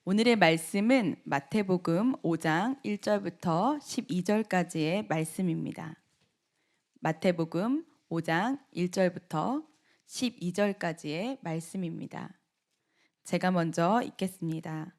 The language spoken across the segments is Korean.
오늘의 말씀은 마태복음 5장 1절부터 12절까지의 말씀입니다. 마태복음 5장 1절부터 12절까지의 말씀입니다. 제가 먼저 읽겠습니다.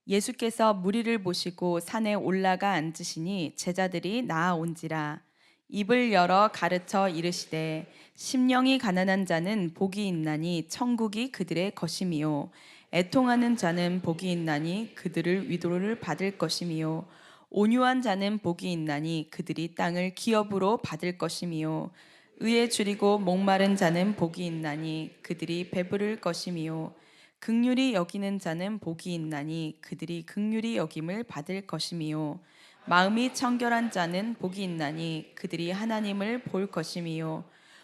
예수께서 무리를 보시고 산에 올라가 앉으시니 제자들이 나아온지라. 입을 열어 가르쳐 이르시되 심령이 가난한 자는 복이 있나니 천국이 그들의 것임이요 애통하는 자는 복이 있나니 그들을 위로를 받을 것임이요 온유한 자는 복이 있나니 그들이 땅을 기업으로 받을 것임이요 의에 줄이고 목마른 자는 복이 있나니 그들이 배부를 것임이요 긍휼히 여기는 자는 복이 있나니 그들이 긍휼히 여김을 받을 것임이요 마음이 청결한 자는 복이 있나니 그들이 하나님을 볼 것임이요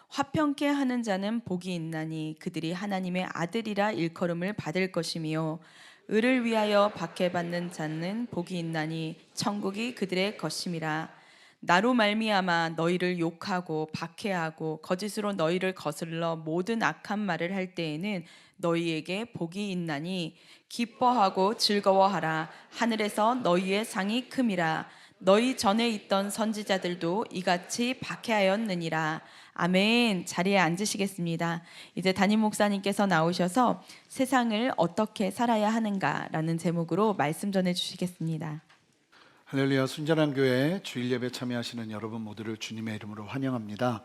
화평케 하는 자는 복이 있나니 그들이 하나님의 아들이라 일컬음을 받을 것이며 의를 위하여 박해받는 자는 복이 있나니 천국이 그들의 것임이라. 나로 말미암아 너희를 욕하고 박해하고 거짓으로 너희를 거슬러 모든 악한 말을 할 때에는 너희에게 복이 있나니 기뻐하고 즐거워하라. 하늘에서 너희의 상이 큼이라. 너희 전에 있던 선지자들도 이같이 박해하였느니라. 아멘. 자리에 앉으시겠습니다. 이제 담임 목사님께서 나오셔서 세상을 어떻게 살아야 하는가라는 제목으로 말씀 전해 주시겠습니다. 할렐루야. 순전한 교회 주일 예배 참여하시는 여러분 모두를 주님의 이름으로 환영합니다.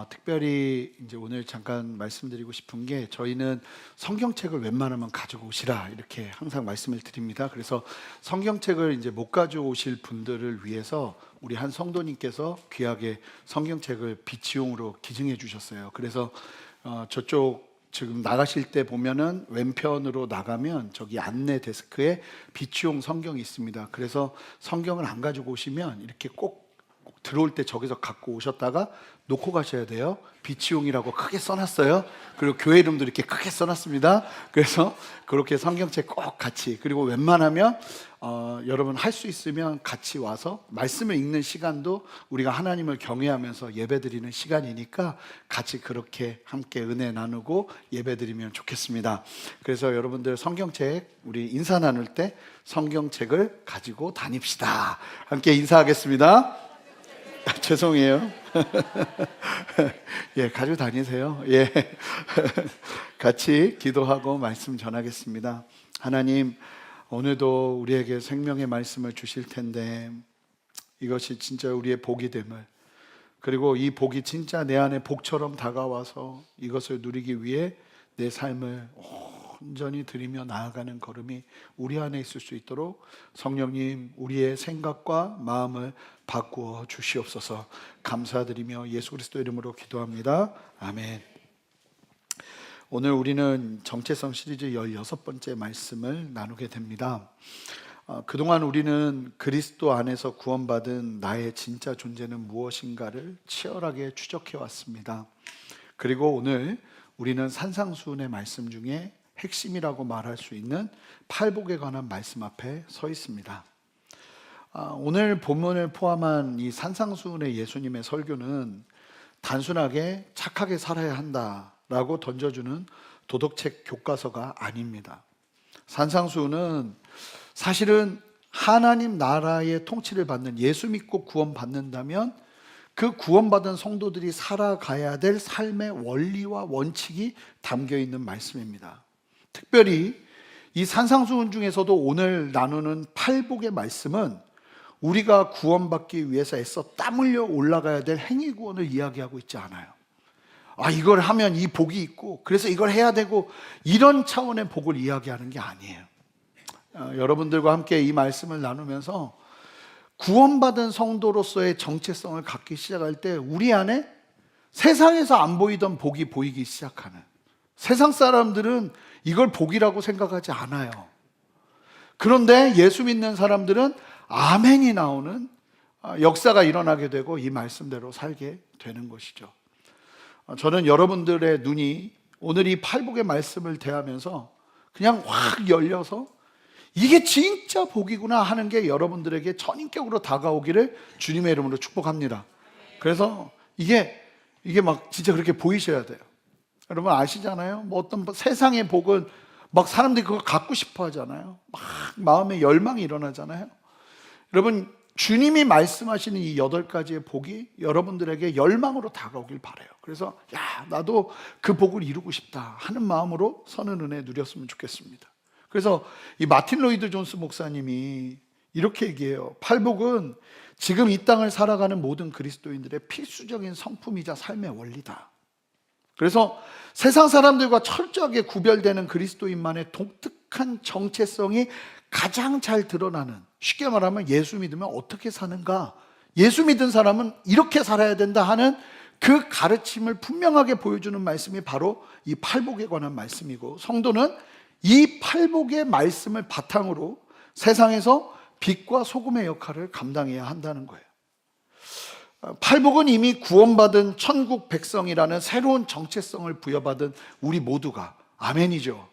특별히 이제 오늘 잠깐 말씀드리고 싶은 게, 저희는 성경책을 웬만하면 가지고 오시라 이렇게 항상 말씀을 드립니다. 그래서 성경책을 이제 못 가져오실 분들을 위해서 우리 한 성도님께서 귀하게 성경책을 비치용으로 기증해 주셨어요. 그래서 저쪽 지금 나가실 때 보면은 왼편으로 나가면 저기 안내 데스크에 비치용 성경이 있습니다. 그래서 성경을 안 가지고 오시면 이렇게 꼭 들어올 때 저기서 갖고 오셨다가 놓고 가셔야 돼요. 비치용이라고 크게 써놨어요. 그리고 교회 이름도 이렇게 크게 써놨습니다. 그래서 그렇게 성경책 꼭 같이, 그리고 웬만하면 여러분 할 수 있으면 같이 와서 말씀을 읽는 시간도 우리가 하나님을 경외하면서 예배드리는 시간이니까 같이 그렇게 함께 은혜 나누고 예배드리면 좋겠습니다. 그래서 여러분들 성경책, 우리 인사 나눌 때 성경책을 가지고 다닙시다. 함께 인사하겠습니다. 죄송해요. 예, 가지고 다니세요. 예. 같이 기도하고 말씀 전하겠습니다. 하나님, 오늘도 우리에게 생명의 말씀을 주실 텐데 이것이 진짜 우리의 복이 됨을, 그리고 이 복이 진짜 내 안에 복처럼 다가와서 이것을 누리기 위해 내 삶을 온전히 드리며 나아가는 걸음이 우리 안에 있을 수 있도록 성령님, 우리의 생각과 마음을 바꾸어 주시옵소서. 감사드리며 예수 그리스도 이름으로 기도합니다. 아멘. 오늘 우리는 정체성 시리즈 16번째 말씀을 나누게 됩니다. 그동안 우리는 그리스도 안에서 구원받은 나의 진짜 존재는 무엇인가를 치열하게 추적해 왔습니다. 그리고 오늘 우리는 산상수훈의 말씀 중에 핵심이라고 말할 수 있는 팔복에 관한 말씀 앞에 서 있습니다. 오늘 본문을 포함한 이 산상수훈의 예수님의 설교는 단순하게 착하게 살아야 한다라고 던져주는 도덕책 교과서가 아닙니다. 산상수훈은 사실은 하나님 나라의 통치를 받는, 예수 믿고 구원받는다면 그 구원받은 성도들이 살아가야 될 삶의 원리와 원칙이 담겨 있는 말씀입니다. 특별히 이 산상수훈 중에서도 오늘 나누는 팔복의 말씀은 우리가 구원받기 위해서 애써 땀 흘려 올라가야 될 행위구원을 이야기하고 있지 않아요. 이걸 하면 이 복이 있고 그래서 이걸 해야 되고 이런 차원의 복을 이야기하는 게 아니에요. 여러분들과 함께 이 말씀을 나누면서 구원받은 성도로서의 정체성을 갖기 시작할 때 우리 안에 세상에서 안 보이던 복이 보이기 시작하는, 세상 사람들은 이걸 복이라고 생각하지 않아요. 그런데 예수 믿는 사람들은 아멘이 나오는 역사가 일어나게 되고 이 말씀대로 살게 되는 것이죠. 저는 여러분들의 눈이 오늘 이 팔복의 말씀을 대하면서 그냥 확 열려서 이게 진짜 복이구나 하는 게 여러분들에게 전인격으로 다가오기를 주님의 이름으로 축복합니다. 그래서 이게 막 진짜 그렇게 보이셔야 돼요. 여러분 아시잖아요. 뭐 어떤 세상의 복은 막 사람들이 그거 갖고 싶어 하잖아요. 막 마음에 열망이 일어나잖아요. 여러분, 주님이 말씀하시는 이 8가지의 복이 여러분들에게 열망으로 다가오길 바라요. 그래서 나도 그 복을 이루고 싶다 하는 마음으로 선한 은혜 누렸으면 좋겠습니다. 그래서 이 마틴 로이드 존스 목사님이 이렇게 얘기해요. 팔복은 지금 이 땅을 살아가는 모든 그리스도인들의 필수적인 성품이자 삶의 원리다. 그래서 세상 사람들과 철저하게 구별되는 그리스도인만의 독특한 정체성이 가장 잘 드러나는, 쉽게 말하면 예수 믿으면 어떻게 사는가, 예수 믿은 사람은 이렇게 살아야 된다 하는 그 가르침을 분명하게 보여주는 말씀이 바로 이 팔복에 관한 말씀이고, 성도는 이 팔복의 말씀을 바탕으로 세상에서 빛과 소금의 역할을 감당해야 한다는 거예요. 팔복은 이미 구원받은 천국 백성이라는 새로운 정체성을 부여받은 우리 모두가, 아멘이죠,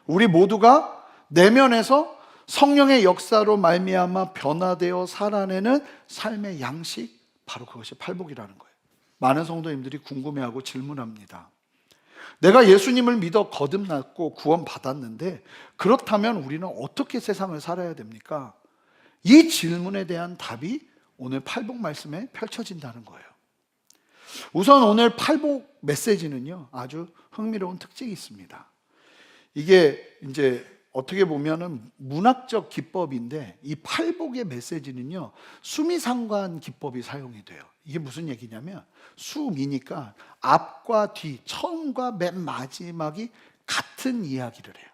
우리 모두가 내면에서 성령의 역사로 말미암아 변화되어 살아내는 삶의 양식, 바로 그것이 팔복이라는 거예요. 많은 성도님들이 궁금해하고 질문합니다. 내가 예수님을 믿어 거듭났고 구원받았는데 그렇다면 우리는 어떻게 세상을 살아야 됩니까? 이 질문에 대한 답이 오늘 팔복 말씀에 펼쳐진다는 거예요. 우선 오늘 팔복 메시지는요, 아주 흥미로운 특징이 있습니다. 이게 이제 어떻게 보면은 문학적 기법인데, 이 팔복의 메시지는요, 수미상관 기법이 사용이 돼요. 이게 무슨 얘기냐면, 수미니까 앞과 뒤, 처음과 맨 마지막이 같은 이야기를 해요.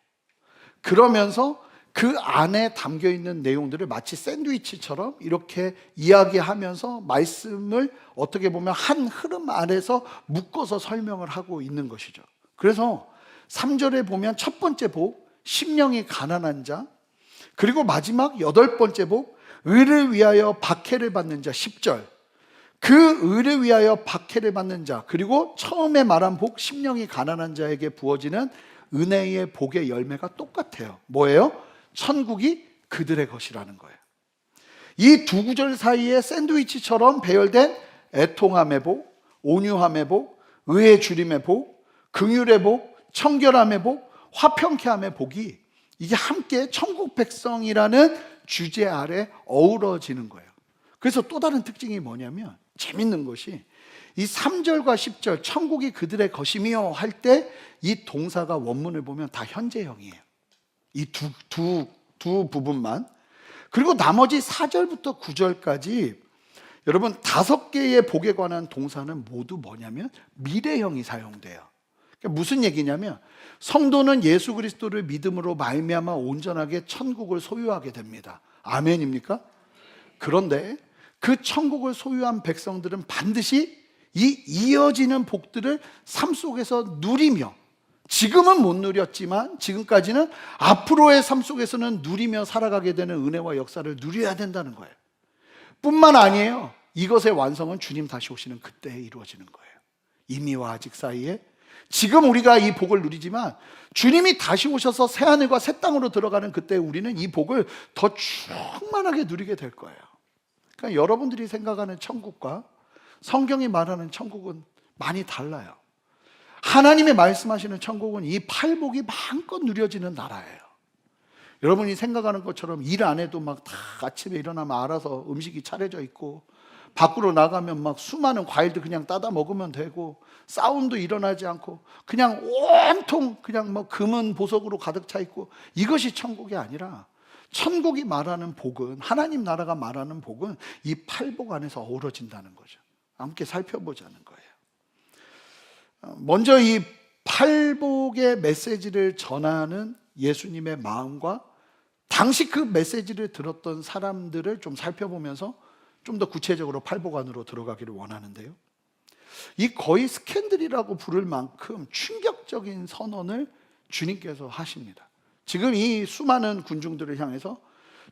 그러면서 그 안에 담겨 있는 내용들을 마치 샌드위치처럼 이렇게 이야기하면서 말씀을 어떻게 보면 한 흐름 안에서 묶어서 설명을 하고 있는 것이죠. 그래서 3절에 보면 첫 번째 복, 심령이 가난한 자, 그리고 마지막 8번째 복, 의를 위하여 박해를 받는 자, 10절. 그 의를 위하여 박해를 받는 자, 그리고 처음에 말한 복, 심령이 가난한 자에게 부어지는 은혜의 복의 열매가 똑같아요. 뭐예요? 천국이 그들의 것이라는 거예요. 이 두 구절 사이에 샌드위치처럼 배열된 애통함의 복, 온유함의 복, 의의 주림의 복, 긍휼의 복, 청결함의 복, 화평케함의 복이 이게 함께 천국 백성이라는 주제 아래 어우러지는 거예요. 그래서 또 다른 특징이 뭐냐면, 재밌는 것이 이 3절과 10절 천국이 그들의 것이며 할 때 이 동사가 원문을 보면 다 현재형이에요. 이 두 부분만. 그리고 나머지 4절부터 9절까지 여러분 5개의 복에 관한 동사는 모두 뭐냐면 미래형이 사용돼요. 그러니까 무슨 얘기냐면, 성도는 예수 그리스도를 믿음으로 말미암아 온전하게 천국을 소유하게 됩니다. 아멘입니까? 그런데 그 천국을 소유한 백성들은 반드시 이 이어지는 복들을 삶 속에서 누리며, 지금은 못 누렸지만 지금까지는 앞으로의 삶 속에서는 누리며 살아가게 되는 은혜와 역사를 누려야 된다는 거예요. 뿐만 아니에요, 이것의 완성은 주님 다시 오시는 그때에 이루어지는 거예요. 이미와 아직 사이에 지금 우리가 이 복을 누리지만 주님이 다시 오셔서 새하늘과 새 땅으로 들어가는 그때 우리는 이 복을 더 충만하게 누리게 될 거예요. 그러니까 여러분들이 생각하는 천국과 성경이 말하는 천국은 많이 달라요. 하나님이 말씀하시는 천국은 이 팔복이 마음껏 누려지는 나라예요. 여러분이 생각하는 것처럼 일 안 해도 막 다 아침에 일어나면 알아서 음식이 차려져 있고, 밖으로 나가면 막 수많은 과일들 그냥 따다 먹으면 되고, 싸움도 일어나지 않고 그냥 온통 그냥 뭐 금은 보석으로 가득 차 있고, 이것이 천국이 아니라, 천국이 말하는 복은, 하나님 나라가 말하는 복은 이 팔복 안에서 어우러진다는 거죠. 함께 살펴보자는 거예요. 먼저 이 팔복의 메시지를 전하는 예수님의 마음과 당시 그 메시지를 들었던 사람들을 좀 살펴보면서 좀 더 구체적으로 팔복 안으로 들어가기를 원하는데요, 이 거의 스캔들이라고 부를 만큼 충격적인 선언을 주님께서 하십니다. 지금 이 수많은 군중들을 향해서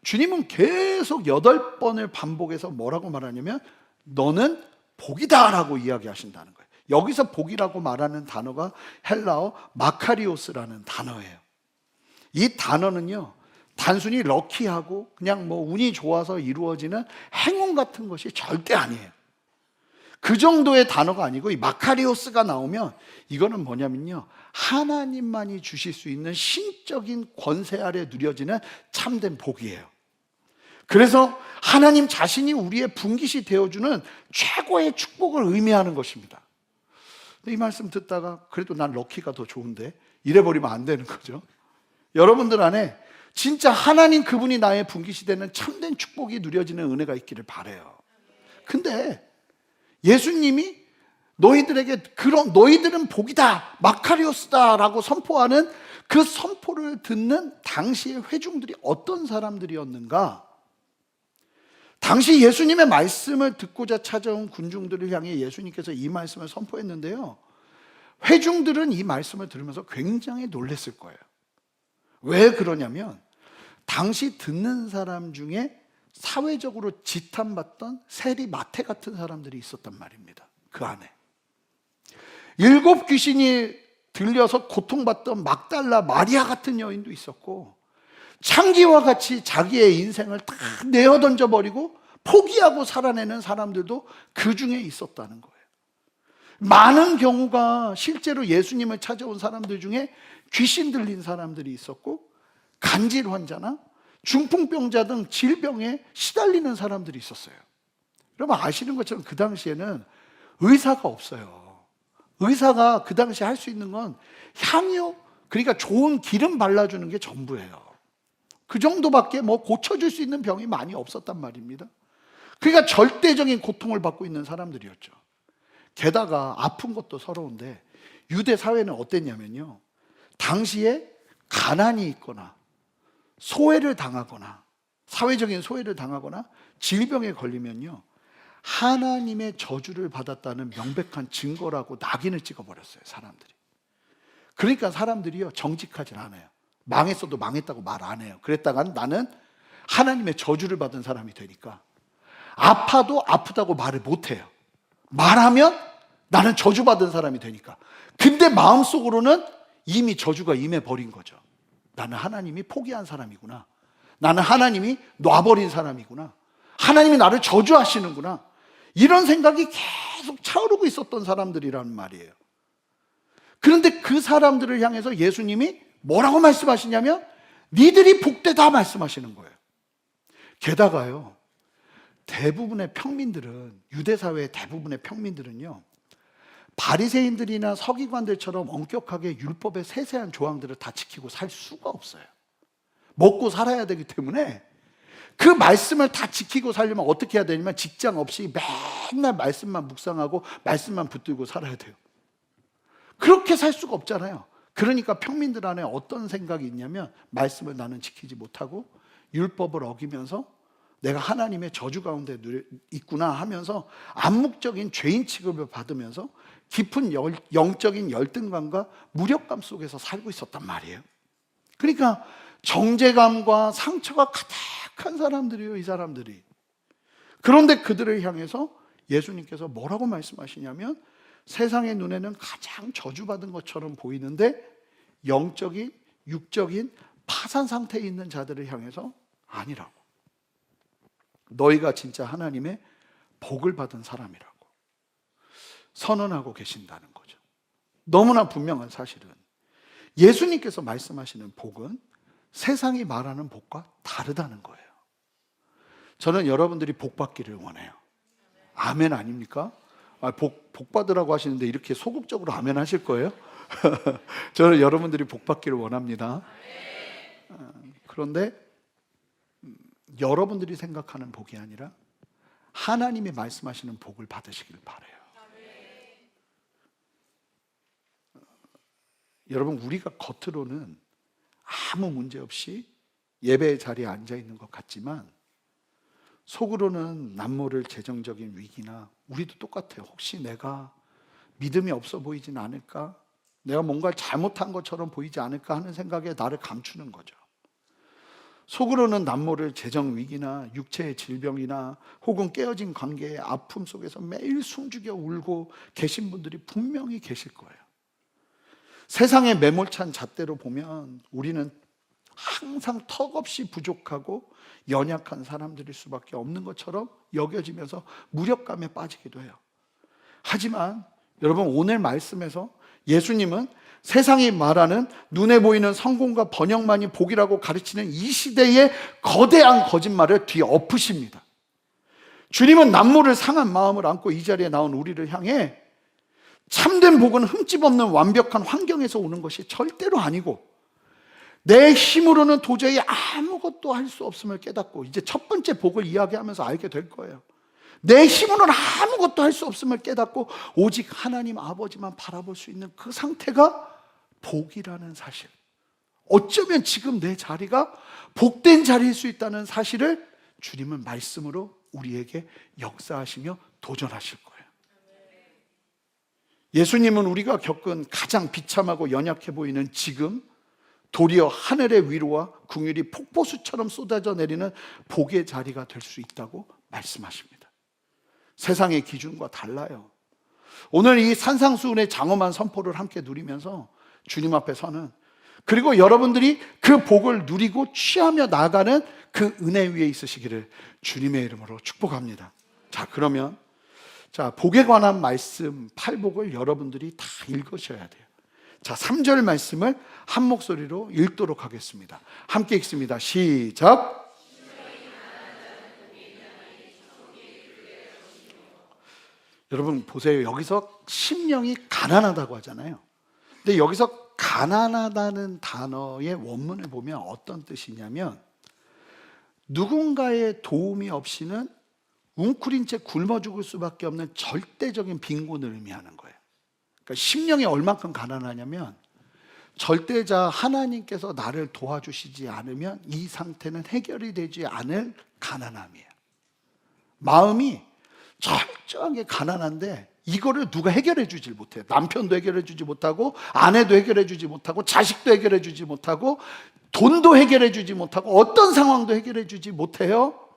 주님은 계속 8번을 반복해서 뭐라고 말하냐면, 너는 복이다 라고 이야기하신다는 거예요. 여기서 복이라고 말하는 단어가 헬라어 마카리오스라는 단어예요. 이 단어는요, 단순히 럭키하고 그냥 뭐 운이 좋아서 이루어지는 행운 같은 것이 절대 아니에요. 그 정도의 단어가 아니고 이 마카리오스가 나오면 이거는 뭐냐면요, 하나님만이 주실 수 있는 신적인 권세 아래 누려지는 참된 복이에요. 그래서 하나님 자신이 우리의 분깃이 되어주는 최고의 축복을 의미하는 것입니다. 이 말씀 듣다가 그래도 난 럭키가 더 좋은데 이래버리면 안 되는 거죠. 여러분들 안에 진짜 하나님 그분이 나의 분깃이 되는 참된 축복이 누려지는 은혜가 있기를 바라요. 근데 예수님이 너희들에게 그런 너희들은 복이다, 마카리오스다 라고 선포하는 그 선포를 듣는 당시의 회중들이 어떤 사람들이었는가? 당시 예수님의 말씀을 듣고자 찾아온 군중들을 향해 예수님께서 이 말씀을 선포했는데요, 회중들은 이 말씀을 들으면서 굉장히 놀랐을 거예요. 왜 그러냐면 당시 듣는 사람 중에 사회적으로 지탄받던 세리 마태 같은 사람들이 있었단 말입니다. 그 안에 7 귀신이 들려서 고통받던 막달라 마리아 같은 여인도 있었고, 창기와 같이 자기의 인생을 다 내어던져 버리고 포기하고 살아내는 사람들도 그 중에 있었다는 거예요. 많은 경우가 실제로 예수님을 찾아온 사람들 중에 귀신 들린 사람들이 있었고, 간질 환자나 중풍병자 등 질병에 시달리는 사람들이 있었어요. 여러분 아시는 것처럼 그 당시에는 의사가 없어요. 의사가 그 당시에 할 수 있는 건 향유, 그러니까 좋은 기름 발라주는 게 전부예요. 그 정도밖에 뭐 고쳐줄 수 있는 병이 많이 없었단 말입니다. 그러니까 절대적인 고통을 받고 있는 사람들이었죠. 게다가 아픈 것도 서러운데 유대 사회는 어땠냐면요, 당시에 가난이 있거나 소외를 당하거나 사회적인 소외를 당하거나 질병에 걸리면요, 하나님의 저주를 받았다는 명백한 증거라고 낙인을 찍어버렸어요, 사람들이. 그러니까 사람들이요, 정직하진 않아요. 망했어도 망했다고 말 안 해요. 그랬다간 나는 하나님의 저주를 받은 사람이 되니까 아파도 아프다고 말을 못 해요. 말하면 나는 저주받은 사람이 되니까. 근데 마음속으로는 이미 저주가 임해버린 거죠. 나는 하나님이 포기한 사람이구나. 나는 하나님이 놔버린 사람이구나. 하나님이 나를 저주하시는구나. 이런 생각이 계속 차오르고 있었던 사람들이라는 말이에요. 그런데 그 사람들을 향해서 예수님이 뭐라고 말씀하시냐면 니들이 복되다 말씀하시는 거예요. 게다가요, 대부분의 평민들은, 유대사회의 대부분의 평민들은요, 바리새인들이나 서기관들처럼 엄격하게 율법의 세세한 조항들을 다 지키고 살 수가 없어요. 먹고 살아야 되기 때문에 그 말씀을 다 지키고 살려면 어떻게 해야 되냐면 직장 없이 맨날 말씀만 묵상하고 말씀만 붙들고 살아야 돼요. 그렇게 살 수가 없잖아요. 그러니까 평민들 안에 어떤 생각이 있냐면 말씀을 나는 지키지 못하고 율법을 어기면서 내가 하나님의 저주 가운데 있구나 하면서 암묵적인 죄인 취급을 받으면서 깊은 영적인 열등감과 무력감 속에서 살고 있었단 말이에요. 그러니까 정죄감과 상처가 가득한 사람들이에요, 이 사람들이. 그런데 그들을 향해서 예수님께서 뭐라고 말씀하시냐면 세상의 눈에는 가장 저주받은 것처럼 보이는데 영적인, 육적인 파산 상태에 있는 자들을 향해서 아니라고. 너희가 진짜 하나님의 복을 받은 사람이라고 선언하고 계신다는 거죠. 너무나 분명한 사실은 예수님께서 말씀하시는 복은 세상이 말하는 복과 다르다는 거예요. 저는 여러분들이 복 받기를 원해요. 아멘 아닙니까? 복 받으라고 하시는데 이렇게 소극적으로 아멘 하실 거예요? 저는 여러분들이 복 받기를 원합니다. 그런데 여러분들이 생각하는 복이 아니라 하나님이 말씀하시는 복을 받으시길 바라요. 여러분, 우리가 겉으로는 아무 문제 없이 예배의 자리에 앉아 있는 것 같지만 속으로는 남모를 재정적인 위기나, 우리도 똑같아요. 혹시 내가 믿음이 없어 보이진 않을까? 내가 뭔가 잘못한 것처럼 보이지 않을까 하는 생각에 나를 감추는 거죠. 속으로는 남모를 재정 위기나 육체의 질병이나 혹은 깨어진 관계의 아픔 속에서 매일 숨죽여 울고 계신 분들이 분명히 계실 거예요. 세상의 매몰찬 잣대로 보면 우리는 항상 턱없이 부족하고 연약한 사람들일 수밖에 없는 것처럼 여겨지면서 무력감에 빠지기도 해요. 하지만 여러분, 오늘 말씀에서 예수님은 세상이 말하는 눈에 보이는 성공과 번영만이 복이라고 가르치는 이 시대의 거대한 거짓말을 뒤엎으십니다. 주님은 남모를 상한 마음을 안고 이 자리에 나온 우리를 향해 참된 복은 흠집 없는 완벽한 환경에서 오는 것이 절대로 아니고 내 힘으로는 도저히 아무것도 할 수 없음을 깨닫고, 이제 첫 번째 복을 이야기하면서 알게 될 거예요. 내 힘으로는 아무것도 할 수 없음을 깨닫고 오직 하나님 아버지만 바라볼 수 있는 그 상태가 복이라는 사실, 어쩌면 지금 내 자리가 복된 자리일 수 있다는 사실을 주님은 말씀으로 우리에게 역사하시며 도전하실 거예요. 예수님은 우리가 겪은 가장 비참하고 연약해 보이는 지금 도리어 하늘의 위로와 긍휼이 폭포수처럼 쏟아져 내리는 복의 자리가 될 수 있다고 말씀하십니다. 세상의 기준과 달라요. 오늘 이 산상수훈의 장엄한 선포를 함께 누리면서 주님 앞에 서는, 그리고 여러분들이 그 복을 누리고 취하며 나아가는 그 은혜 위에 있으시기를 주님의 이름으로 축복합니다. 자, 그러면 복에 관한 말씀 8복을 여러분들이 다 읽으셔야 돼요. 자, 3절 말씀을 한 목소리로 읽도록 하겠습니다. 함께 읽습니다. 시작. 여러분 보세요. 여기서 심령이 가난하다고 하잖아요. 근데 여기서 가난하다는 단어의 원문을 보면 어떤 뜻이냐면, 누군가의 도움이 없이는 웅크린 채 굶어 죽을 수밖에 없는 절대적인 빈곤을 의미하는 거예요. 그러니까 심령이 얼만큼 가난하냐면, 절대자 하나님께서 나를 도와주시지 않으면 이 상태는 해결이 되지 않을 가난함이에요. 마음이 철저하게 가난한데 이거를 누가 해결해 주질 못해요. 남편도 해결해 주지 못하고, 아내도 해결해 주지 못하고, 자식도 해결해 주지 못하고, 돈도 해결해 주지 못하고, 어떤 상황도 해결해 주지 못해요.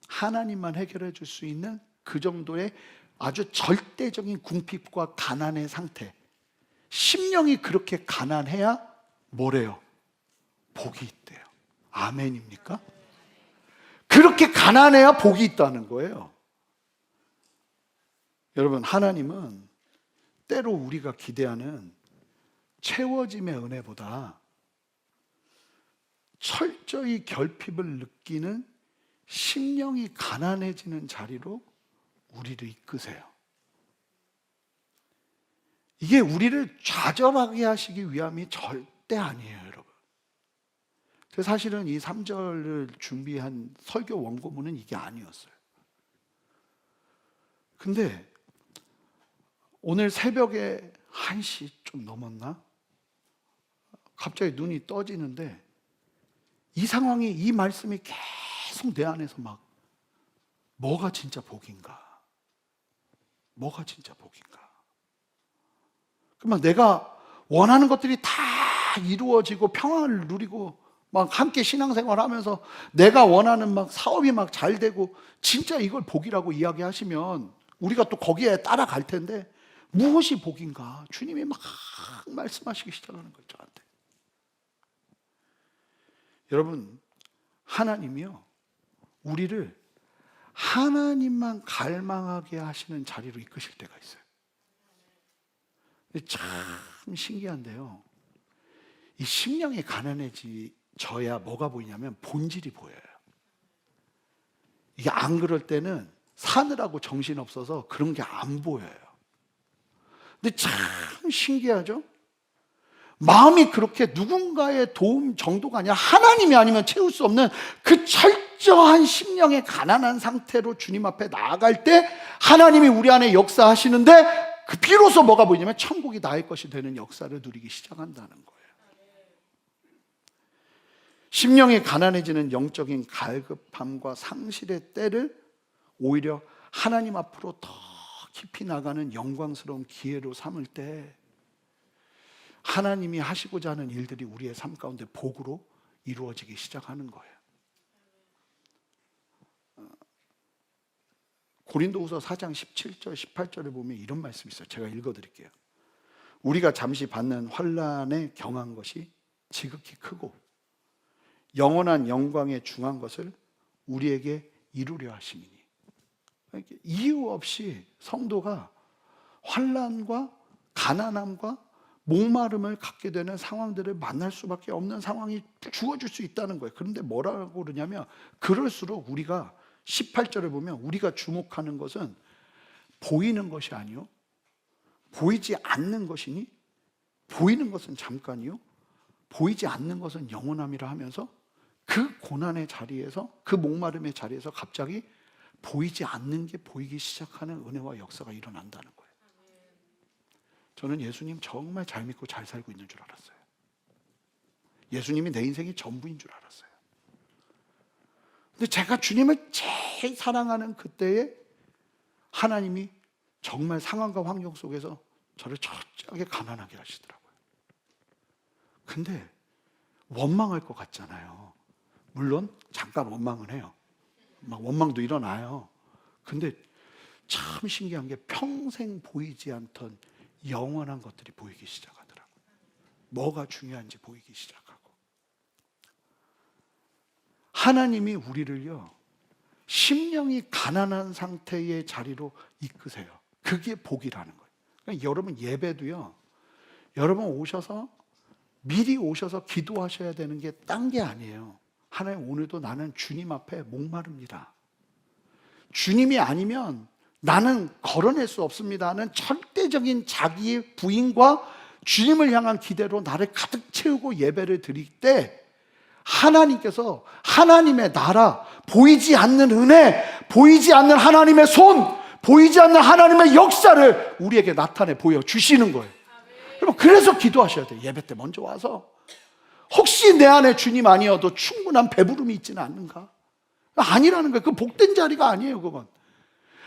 하나님만 해결해 줄 수 있는 그 정도의 아주 절대적인 궁핍과 가난의 상태. 심령이 그렇게 가난해야 뭐래요? 복이 있대요. 아멘입니까? 그렇게 가난해야 복이 있다는 거예요. 여러분, 하나님은 때로 우리가 기대하는 채워짐의 은혜보다 철저히 결핍을 느끼는 심령이 가난해지는 자리로 우리를 이끄세요. 이게 우리를 좌절하게 하시기 위함이 절대 아니에요, 여러분. 사실은 이 3절을 준비한 설교 원고문은 이게 아니었어요. 근데 오늘 새벽에 1시 좀 넘었나? 갑자기 눈이 떠지는데 이 상황이, 이 말씀이 계속 내 안에서 막, 뭐가 진짜 복인가? 뭐가 진짜 복인가? 그러면 내가 원하는 것들이 다 이루어지고 평안을 누리고 막 함께 신앙생활 하면서 내가 원하는 막 사업이 막 잘 되고, 진짜 이걸 복이라고 이야기하시면 우리가 또 거기에 따라갈 텐데, 무엇이 복인가? 주님이 막 말씀하시기 시작하는 거죠, 저한테. 여러분, 하나님이요, 우리를 하나님만 갈망하게 하시는 자리로 이끄실 때가 있어요. 참 신기한데요, 이 심령이 가난해져야 뭐가 보이냐면 본질이 보여요. 이게 안 그럴 때는 사느라고 정신없어서 그런 게 안 보여요. 근데 참 신기하죠? 마음이 그렇게 누군가의 도움 정도가 아니라 하나님이 아니면 채울 수 없는 그 철저한 심령의 가난한 상태로 주님 앞에 나아갈 때 하나님이 우리 안에 역사하시는데, 그 비로소 뭐가 보이냐면 천국이 나의 것이 되는 역사를 누리기 시작한다는 거예요. 심령이 가난해지는 영적인 갈급함과 상실의 때를 오히려 하나님 앞으로 더 깊이 나가는 영광스러운 기회로 삼을 때 하나님이 하시고자 하는 일들이 우리의 삶 가운데 복으로 이루어지기 시작하는 거예요. 고린도후서 4장 17절 18절에 보면 이런 말씀이 있어요. 제가 읽어드릴게요. 우리가 잠시 받는 환난에 경한 것이 지극히 크고 영원한 영광에 중한 것을 우리에게 이루려 하심이니. 이유 없이 성도가 환난과 가난함과 목마름을 갖게 되는 상황들을 만날 수밖에 없는 상황이 주어질 수 있다는 거예요. 그런데 뭐라고 그러냐면, 그럴수록 우리가 18절에 보면 우리가 주목하는 것은 보이는 것이 아니요 보이지 않는 것이니 보이는 것은 잠깐이요 보이지 않는 것은 영원함이라 하면서, 그 고난의 자리에서, 그 목마름의 자리에서 갑자기 보이지 않는 게 보이기 시작하는 은혜와 역사가 일어난다는 거예요. 저는 예수님 정말 잘 믿고 잘 살고 있는 줄 알았어요. 예수님이 내 인생이 전부인 줄 알았어요. 근데 제가 주님을 제일 사랑하는 그때에 하나님이 정말 상황과 환경 속에서 저를 철저하게 가난하게 하시더라고요. 근데 원망할 것 같잖아요. 물론 잠깐 원망은 해요. 막 원망도 일어나요. 근데 참 신기한 게 평생 보이지 않던 영원한 것들이 보이기 시작하더라고요. 뭐가 중요한지 보이기 시작하고. 하나님이 우리를요, 심령이 가난한 상태의 자리로 이끄세요. 그게 복이라는 거예요. 그러니까 여러분 예배도요, 여러분 오셔서 미리 오셔서 기도하셔야 되는 게 딴 게 아니에요. 하나님, 오늘도 나는 주님 앞에 목마릅니다. 주님이 아니면 나는 걸어낼 수 없습니다 하는 절대적인 자기의 부인과 주님을 향한 기대로 나를 가득 채우고 예배를 드릴 때, 하나님께서 하나님의 나라, 보이지 않는 은혜, 보이지 않는 하나님의 손, 보이지 않는 하나님의 역사를 우리에게 나타내 보여주시는 거예요. 여러분, 그래서 기도하셔야 돼요. 예배 때 먼저 와서 혹시 내 안에 주님 아니어도 충분한 배부름이 있지는 않는가? 아니라는 거예요. 그 복된 자리가 아니에요. 그건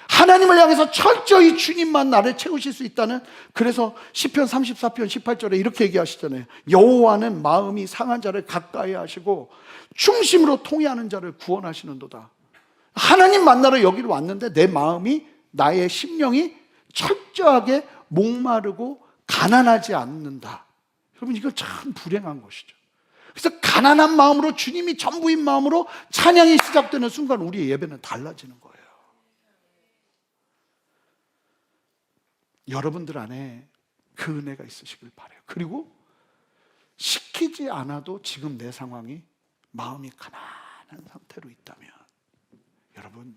하나님을 향해서 철저히 주님만 나를 채우실 수 있다는, 그래서 시편 34편 18절에 이렇게 얘기하시잖아요. 여호와는 마음이 상한 자를 가까이 하시고 중심으로 통회하는 자를 구원하시는도다. 하나님 만나러 여기로 왔는데 내 마음이, 나의 심령이 철저하게 목마르고 가난하지 않는다. 여러분, 이거 참 불행한 것이죠. 그래서 가난한 마음으로, 주님이 전부인 마음으로 찬양이 시작되는 순간 우리의 예배는 달라지는 거예요. 여러분들 안에 그 은혜가 있으시길 바라요. 그리고 시키지 않아도 지금 내 상황이 마음이 가난한 상태로 있다면, 여러분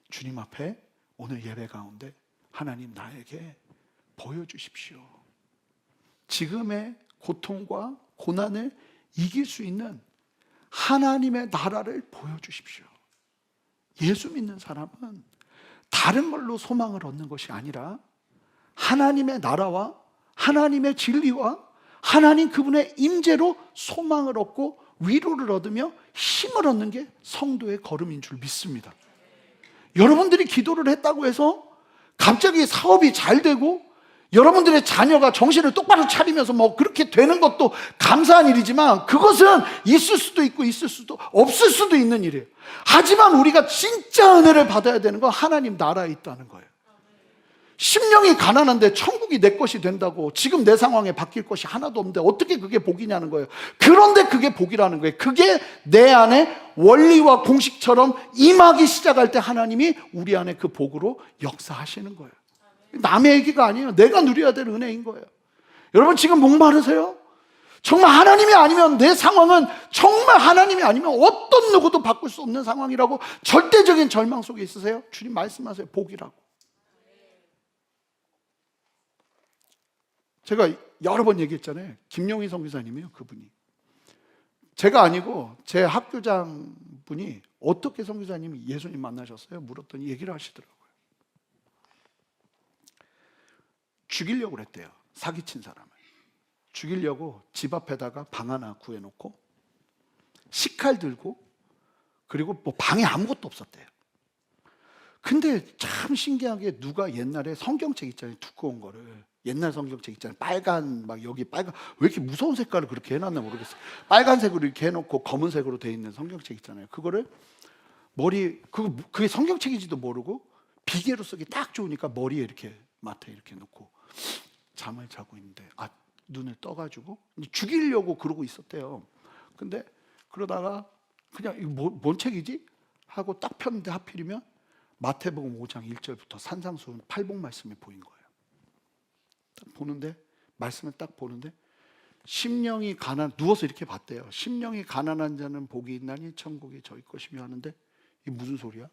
주님 앞에 오늘 예배 가운데 하나님, 나에게 보여주십시오. 지금의 고통과 고난을 이길 수 있는 하나님의 나라를 보여주십시오. 예수 믿는 사람은 다른 걸로 소망을 얻는 것이 아니라 하나님의 나라와 하나님의 진리와 하나님 그분의 임재로 소망을 얻고 위로를 얻으며 힘을 얻는 게 성도의 걸음인 줄 믿습니다. 여러분들이 기도를 했다고 해서 갑자기 사업이 잘 되고 여러분들의 자녀가 정신을 똑바로 차리면서 뭐 그렇게 되는 것도 감사한 일이지만, 그것은 있을 수도 있고 있을 수도 없을 수도 있는 일이에요. 하지만 우리가 진짜 은혜를 받아야 되는 건 하나님 나라에 있다는 거예요. 심령이 가난한데 천국이 내 것이 된다고 지금 내 상황에 바뀔 것이 하나도 없는데 어떻게 그게 복이냐는 거예요. 그런데 그게 복이라는 거예요. 그게 내 안에 원리와 공식처럼 임하기 시작할 때 하나님이 우리 안에 그 복으로 역사하시는 거예요. 남의 얘기가 아니에요. 내가 누려야 될 은혜인 거예요. 여러분 지금 목마르세요? 정말 하나님이 아니면, 내 상황은 정말 하나님이 아니면 어떤 누구도 바꿀 수 없는 상황이라고 절대적인 절망 속에 있으세요? 주님 말씀하세요. 복이라고. 제가 여러 번 얘기했잖아요. 김용희 선교사님이에요. 그분이. 제가 아니고 제 학교장 분이 어떻게 선교사님이 예수님 만나셨어요? 물었더니 얘기를 하시더라고요. 죽이려고 그랬대요. 사기친 사람을 죽이려고 집 앞에다가 방 하나 구해놓고 식칼 들고, 그리고 뭐 방에 아무것도 없었대요. 근데 참 신기하게 누가 옛날에 성경책 있잖아요. 두꺼운 거를, 옛날 성경책 있잖아요. 빨간, 막 여기 빨간, 왜 이렇게 무서운 색깔을 그렇게 해놨나 모르겠어요. 빨간색으로 이렇게 해놓고 검은색으로 되어 있는 성경책 있잖아요. 그거를 그게 성경책인지도 모르고 비계로 쓰기 딱 좋으니까 머리에 이렇게 맡에 이렇게 놓고 잠을 자고 있는데, 눈을 떠가지고 죽이려고 그러고 있었대요. 근데 그러다가 그냥 이거 뭔 책이지? 하고 딱 폈는데 하필이면 마태복음 5장 1절부터 산상수훈 8복 말씀이 보인 거예요. 딱 보는데, 말씀을 딱 보는데 심령이 누워서 이렇게 봤대요. 심령이 가난한 자는 복이 있나니 천국이 저희 것이며 하는데, 이게 무슨 소리야?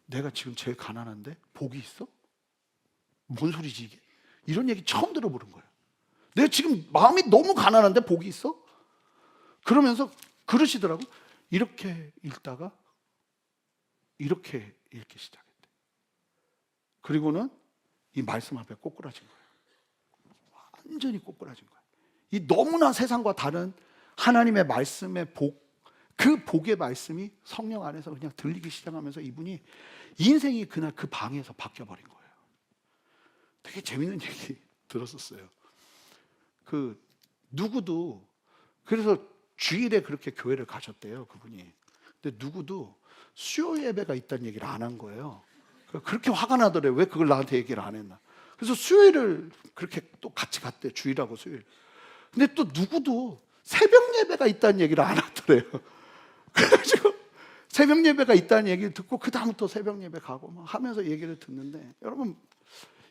내가 지금 제일 가난한데 복이 있어? 뭔 소리지 이게? 이런 얘기 처음 들어보는 거예요. 내가 지금 마음이 너무 가난한데 복이 있어? 그러면서 그러시더라고. 이렇게 읽다가 이렇게 읽기 시작했대. 그리고는 이 말씀 앞에 꼬꾸라진 거예요. 완전히 꼬꾸라진 거예요. 이 너무나 세상과 다른 하나님의 말씀의 복, 그 복의 말씀이 성령 안에서 그냥 들리기 시작하면서 이분이 인생이 그날 그 방에서 바뀌어버린 거예요. 되게 재밌는 얘기 들었었어요. 누구도, 그래서 주일에 그렇게 교회를 가셨대요, 그분이. 근데 누구도 수요 예배가 있다는 얘기를 안 한 거예요. 그렇게 화가 나더래요. 왜 그걸 나한테 얘기를 안 했나. 그래서 수요일을 그렇게 또 같이 갔대, 주일하고 수요일. 근데 또 누구도 새벽 예배가 있다는 얘기를 안 하더래요. 그래가지고 새벽 예배가 있다는 얘기를 듣고 그 다음부터 새벽 예배 가고 막 하면서 얘기를 듣는데, 여러분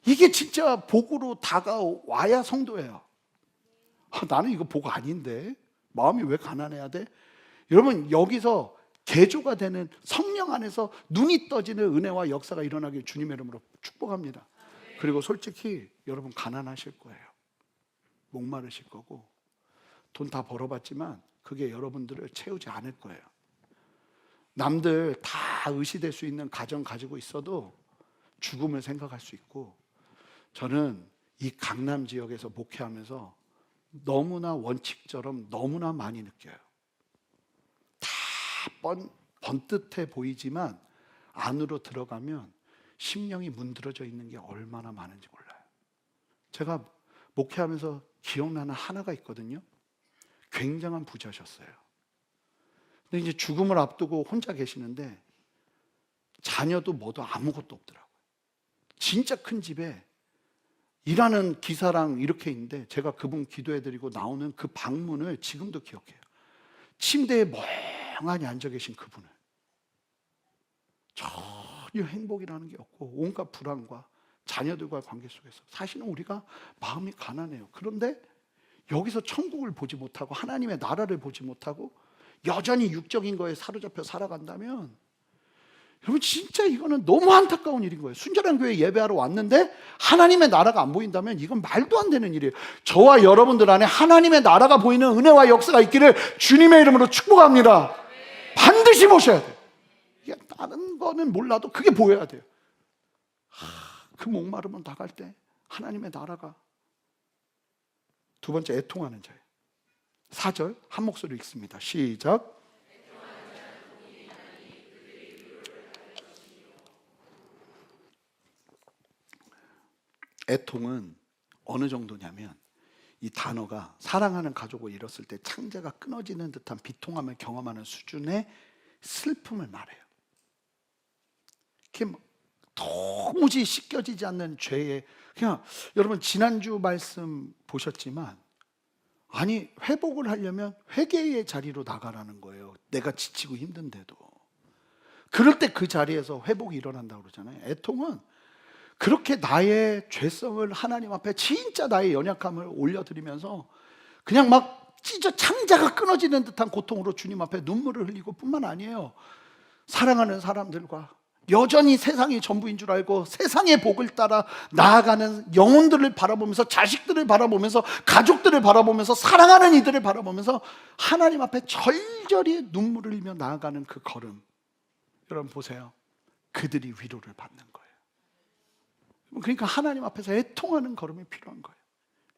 이게 진짜 복으로 다가와야 성도예요. 나는 이거 복 아닌데 마음이 왜 가난해야 돼? 여러분 여기서 개조가 되는 성령 안에서 눈이 떠지는 은혜와 역사가 일어나길 주님의 이름으로 축복합니다. 그리고 솔직히 여러분 가난하실 거예요. 목마르실 거고 돈 다 벌어봤지만 그게 여러분들을 채우지 않을 거예요. 남들 다 의시될 수 있는 가정 가지고 있어도 죽음을 생각할 수 있고, 저는 이 강남 지역에서 목회하면서 너무나 원칙처럼 너무나 많이 느껴요. 다 번듯해 보이지만 안으로 들어가면 심령이 문드러져 있는 게 얼마나 많은지 몰라요. 제가 목회하면서 기억나는 하나가 있거든요. 굉장한 부자셨어요. 근데 이제 죽음을 앞두고 혼자 계시는데 자녀도 뭐도 아무것도 없더라고요. 진짜 큰 집에 일하는 기사랑 이렇게 있는데, 제가 그분 기도해드리고 나오는 그 방문을 지금도 기억해요. 침대에 멍하니 앉아 계신 그분을. 전혀 행복이라는 게 없고 온갖 불안과 자녀들과의 관계 속에서 사실은 우리가 마음이 가난해요. 그런데 여기서 천국을 보지 못하고 하나님의 나라를 보지 못하고 여전히 육적인 거에 사로잡혀 살아간다면, 여러분 진짜 이거는 너무 안타까운 일인 거예요. 순전한 교회 예배하러 왔는데 하나님의 나라가 안 보인다면 이건 말도 안 되는 일이에요. 저와 여러분들 안에 하나님의 나라가 보이는 은혜와 역사가 있기를 주님의 이름으로 축복합니다. 반드시 보셔야 돼요. 이게 다른 거는 몰라도 그게 보여야 돼요. 그 목마름은 나갈 때 하나님의 나라가. 두 번째, 애통하는 자예요. 4절 한 목소리로 읽습니다. 시작. 애통은 어느 정도냐면, 이 단어가 사랑하는 가족을 잃었을 때 창자가 끊어지는 듯한 비통함을 경험하는 수준의 슬픔을 말해요. 이렇게 도무지 씻겨지지 않는 죄에, 그냥 여러분 지난주 말씀 보셨지만, 아니 회복을 하려면 회개의 자리로 나가라는 거예요. 내가 지치고 힘든데도. 그럴 때 그 자리에서 회복이 일어난다고 그러잖아요. 애통은 그렇게 나의 죄성을 하나님 앞에 진짜 나의 연약함을 올려드리면서 그냥 막 찢어 창자가 끊어지는 듯한 고통으로 주님 앞에 눈물을 흘리고 뿐만 아니에요. 사랑하는 사람들과 여전히 세상이 전부인 줄 알고 세상의 복을 따라 나아가는 영혼들을 바라보면서, 자식들을 바라보면서, 가족들을 바라보면서, 사랑하는 이들을 바라보면서 하나님 앞에 절절히 눈물을 흘리며 나아가는 그 걸음, 여러분 보세요. 그들이 위로를 받는 거예요. 그러니까 하나님 앞에서 애통하는 걸음이 필요한 거예요.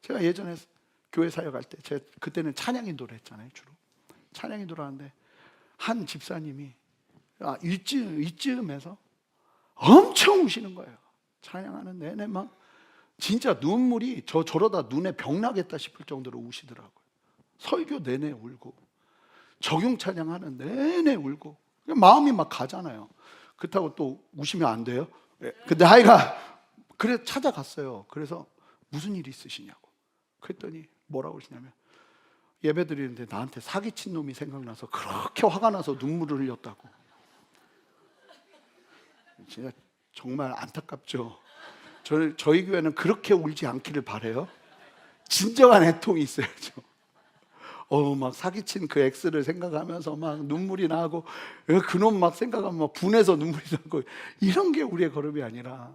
제가 예전에 교회 사역할 때, 제가 그때는 찬양 인도를 했잖아요. 주로 찬양 인도를 하는데 한 집사님이 이쯤에서 엄청 우시는 거예요. 찬양하는 내내 막 진짜 눈물이 저러다 눈에 병 나겠다 싶을 정도로 우시더라고요. 설교 내내 울고 적용 찬양하는 내내 울고, 마음이 막 가잖아요. 그렇다고 또 우시면 안 돼요. 근데 하여가 그래 찾아갔어요. 그래서 무슨 일이 있으시냐고. 그랬더니 뭐라고 그러시냐면, 예배 드리는데 나한테 사기친 놈이 생각나서 그렇게 화가 나서 눈물을 흘렸다고. 진짜 정말 안타깝죠. 저희 교회는 그렇게 울지 않기를 바라요. 진정한 애통이 있어야죠. 막 사기친 그 엑스를 생각하면서 막 눈물이 나고, 그놈 막 생각하면 막 분해서 눈물이 나고, 이런 게 우리의 걸음이 아니라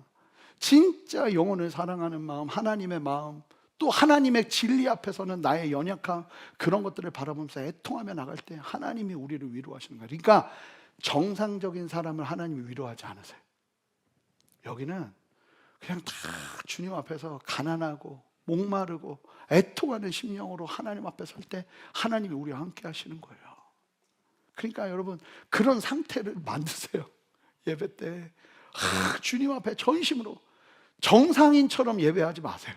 진짜 영혼을 사랑하는 마음, 하나님의 마음, 또 하나님의 진리 앞에서는 나의 연약함, 그런 것들을 바라보면서 애통하며 나갈 때 하나님이 우리를 위로하시는 거예요. 그러니까 정상적인 사람을 하나님이 위로하지 않으세요. 여기는 그냥 다 주님 앞에서 가난하고 목마르고 애통하는 심령으로 하나님 앞에 설 때 하나님이 우리와 함께 하시는 거예요. 그러니까 여러분, 그런 상태를 만드세요. 예배 때 주님 앞에 전심으로 정상인처럼 예배하지 마세요.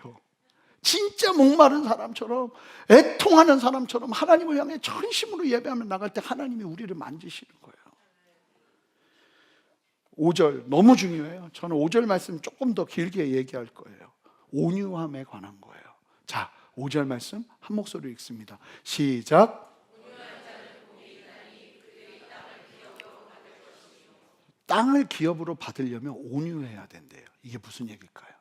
진짜 목마른 사람처럼, 애통하는 사람처럼 하나님을 향해 전심으로 예배하며 나갈 때 하나님이 우리를 만지시는 거예요. 5절 너무 중요해요. 저는 5절 말씀 조금 더 길게 얘기할 거예요. 온유함에 관한 거예요. 자, 5절 말씀 한 목소리로 읽습니다. 시작. 땅을 기업으로 받으려면 온유해야 된대요. 이게 무슨 얘기일까요?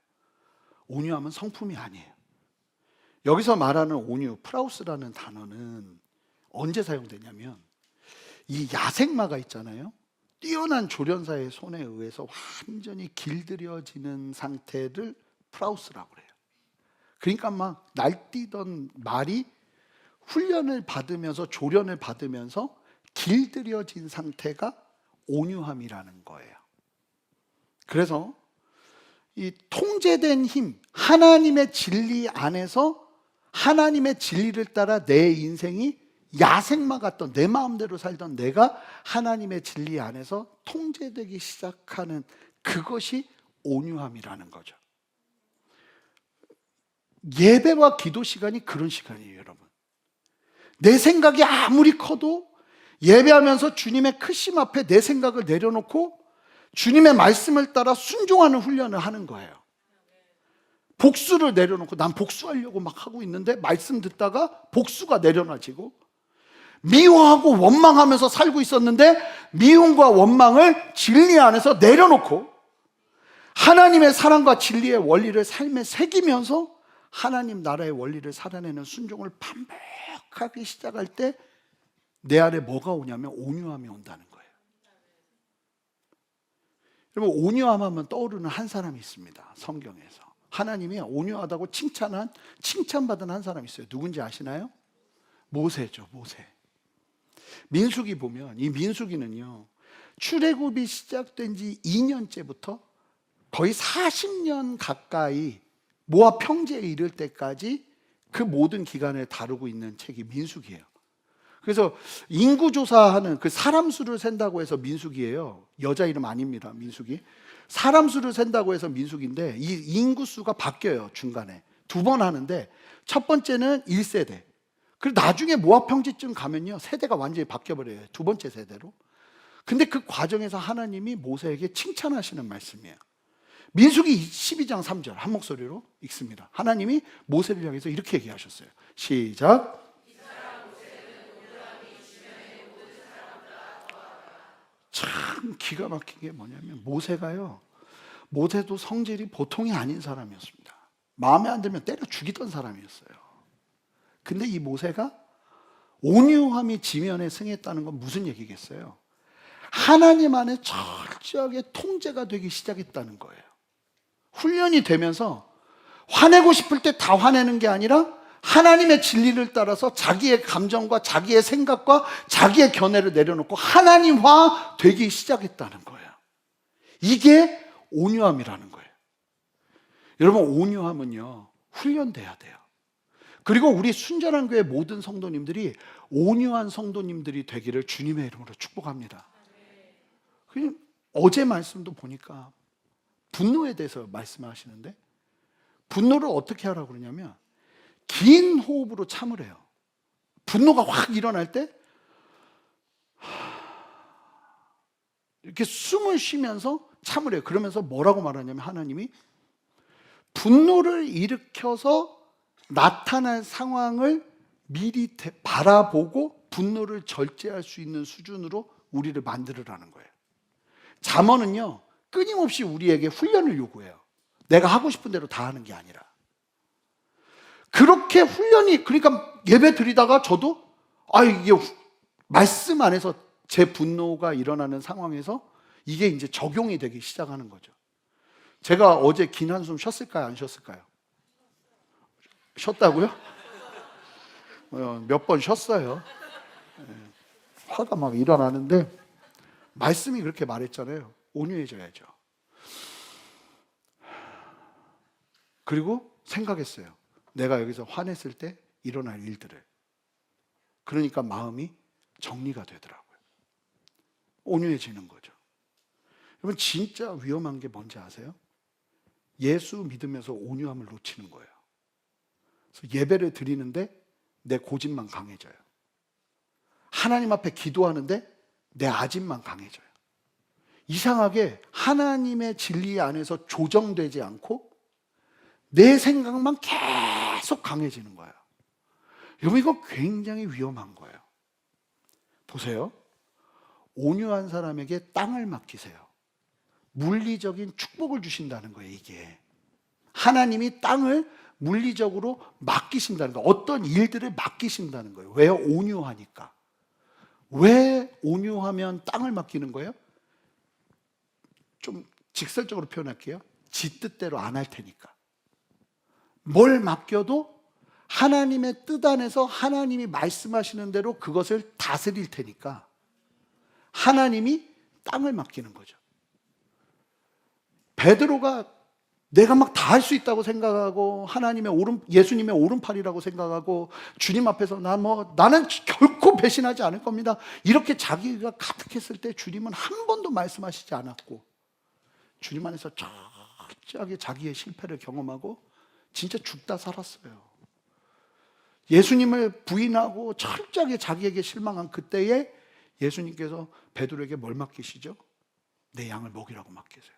온유함은 성품이 아니에요. 여기서 말하는 온유, 프라우스라는 단어는 언제 사용되냐면, 이 야생마가 있잖아요. 뛰어난 조련사의 손에 의해서 완전히 길들여지는 상태를 프라우스라고 그래요. 그러니까 막 날뛰던 말이 훈련을 받으면서, 조련을 받으면서 길들여진 상태가 온유함이라는 거예요. 그래서 이 통제된 힘, 하나님의 진리 안에서 하나님의 진리를 따라 내 인생이 야생마 같던, 내 마음대로 살던 내가 하나님의 진리 안에서 통제되기 시작하는, 그것이 온유함이라는 거죠. 예배와 기도 시간이 그런 시간이에요, 여러분. 내 생각이 아무리 커도 예배하면서 주님의 크심 앞에 내 생각을 내려놓고 주님의 말씀을 따라 순종하는 훈련을 하는 거예요. 복수를 내려놓고, 난 복수하려고 막 하고 있는데 말씀 듣다가 복수가 내려놔지고, 미워하고 원망하면서 살고 있었는데 미움과 원망을 진리 안에서 내려놓고 하나님의 사랑과 진리의 원리를 삶에 새기면서 하나님 나라의 원리를 살아내는 순종을 반복하기 시작할 때 내 안에 뭐가 오냐면 온유함이 온다는 거예요. 여러분, 온유함 하면 떠오르는 한 사람이 있습니다. 성경에서 하나님이 온유하다고 칭찬받은 한 사람이 있어요. 누군지 아시나요? 모세죠. 모세. 민수기 보면, 이 민수기는요, 출애굽이 시작된 지 2년째부터 거의 40년 가까이 모압 평지에 이를 때까지 그 모든 기간을 다루고 있는 책이 민수기예요. 그래서 인구조사하는, 그 사람 수를 센다고 해서 민수기예요. 여자 이름 아닙니다, 민수기. 사람 수를 센다고 해서 민수기인데, 이 인구 수가 바뀌어요. 중간에 2번 하는데, 첫 번째는 1세대, 그리고 나중에 모압 평지쯤 가면요, 세대가 완전히 바뀌어버려요. 2번째 세대로. 근데 그 과정에서 하나님이 모세에게 칭찬하시는 말씀이에요. 민수기 12장 3절 한 목소리로 읽습니다. 하나님이 모세를 향해서 이렇게 얘기하셨어요. 시작. 참 기가 막힌 게 뭐냐면, 모세도 성질이 보통이 아닌 사람이었습니다. 마음에 안 들면 때려 죽이던 사람이었어요. 근데 이 모세가 온유함이 지면에 승했다는 건 무슨 얘기겠어요? 하나님 안에 철저하게 통제가 되기 시작했다는 거예요. 훈련이 되면서 화내고 싶을 때 다 화내는 게 아니라 하나님의 진리를 따라서 자기의 감정과 자기의 생각과 자기의 견해를 내려놓고 하나님화 되기 시작했다는 거예요. 이게 온유함이라는 거예요. 여러분, 온유함은요, 훈련돼야 돼요. 그리고 우리 순전한 교회 모든 성도님들이 온유한 성도님들이 되기를 주님의 이름으로 축복합니다. 어제 말씀도 보니까 분노에 대해서 말씀하시는데, 분노를 어떻게 하라고 그러냐면 긴 호흡으로 참으래요. 분노가 확 일어날 때 이렇게 숨을 쉬면서 참으래요. 그러면서 뭐라고 말하냐면, 하나님이 분노를 일으켜서 나타날 상황을 미리 바라보고 분노를 절제할 수 있는 수준으로 우리를 만들으라는 거예요. 잠언은요, 끊임없이 우리에게 훈련을 요구해요. 내가 하고 싶은 대로 다 하는 게 아니라. 그렇게 훈련이, 그러니까 예배 드리다가 저도 이게 말씀 안에서 제 분노가 일어나는 상황에서 이게 이제 적용이 되기 시작하는 거죠. 제가 어제 긴 한숨 쉬었을까요? 안 쉬었을까요? 쉬었다고요? 몇 번 쉬었어요. 화가 막 일어나는데 말씀이 그렇게 말했잖아요. 온유해져야죠. 그리고 생각했어요. 내가 여기서 화냈을 때 일어날 일들을. 그러니까 마음이 정리가 되더라고요. 온유해지는 거죠. 여러분, 진짜 위험한 게 뭔지 아세요? 예수 믿으면서 온유함을 놓치는 거예요. 그래서 예배를 드리는데 내 고집만 강해져요. 하나님 앞에 기도하는데 내 아집만 강해져요. 이상하게 하나님의 진리 안에서 조정되지 않고 내 생각만 계속 강해지는 거예요. 여러분, 이거 굉장히 위험한 거예요. 보세요. 온유한 사람에게 땅을 맡기세요. 물리적인 축복을 주신다는 거예요, 이게. 하나님이 땅을 물리적으로 맡기신다는 거예요. 어떤 일들을 맡기신다는 거예요. 왜요? 온유하니까. 왜 온유하면 땅을 맡기는 거예요? 좀 직설적으로 표현할게요. 지 뜻대로 안 할 테니까. 뭘 맡겨도 하나님의 뜻 안에서 하나님이 말씀하시는 대로 그것을 다스릴 테니까 하나님이 땅을 맡기는 거죠. 베드로가 내가 막 다 할 수 있다고 생각하고 예수님의 오른팔이라고 생각하고 주님 앞에서 나는 결코 배신하지 않을 겁니다. 이렇게 자기가 가득했을 때 주님은 한 번도 말씀하시지 않았고 주님 안에서 철저하게 자기의 실패를 경험하고 진짜 죽다 살았어요. 예수님을 부인하고 철저하게 자기에게 실망한 그때에 예수님께서 베드로에게 뭘 맡기시죠? 내 양을 먹이라고 맡기세요.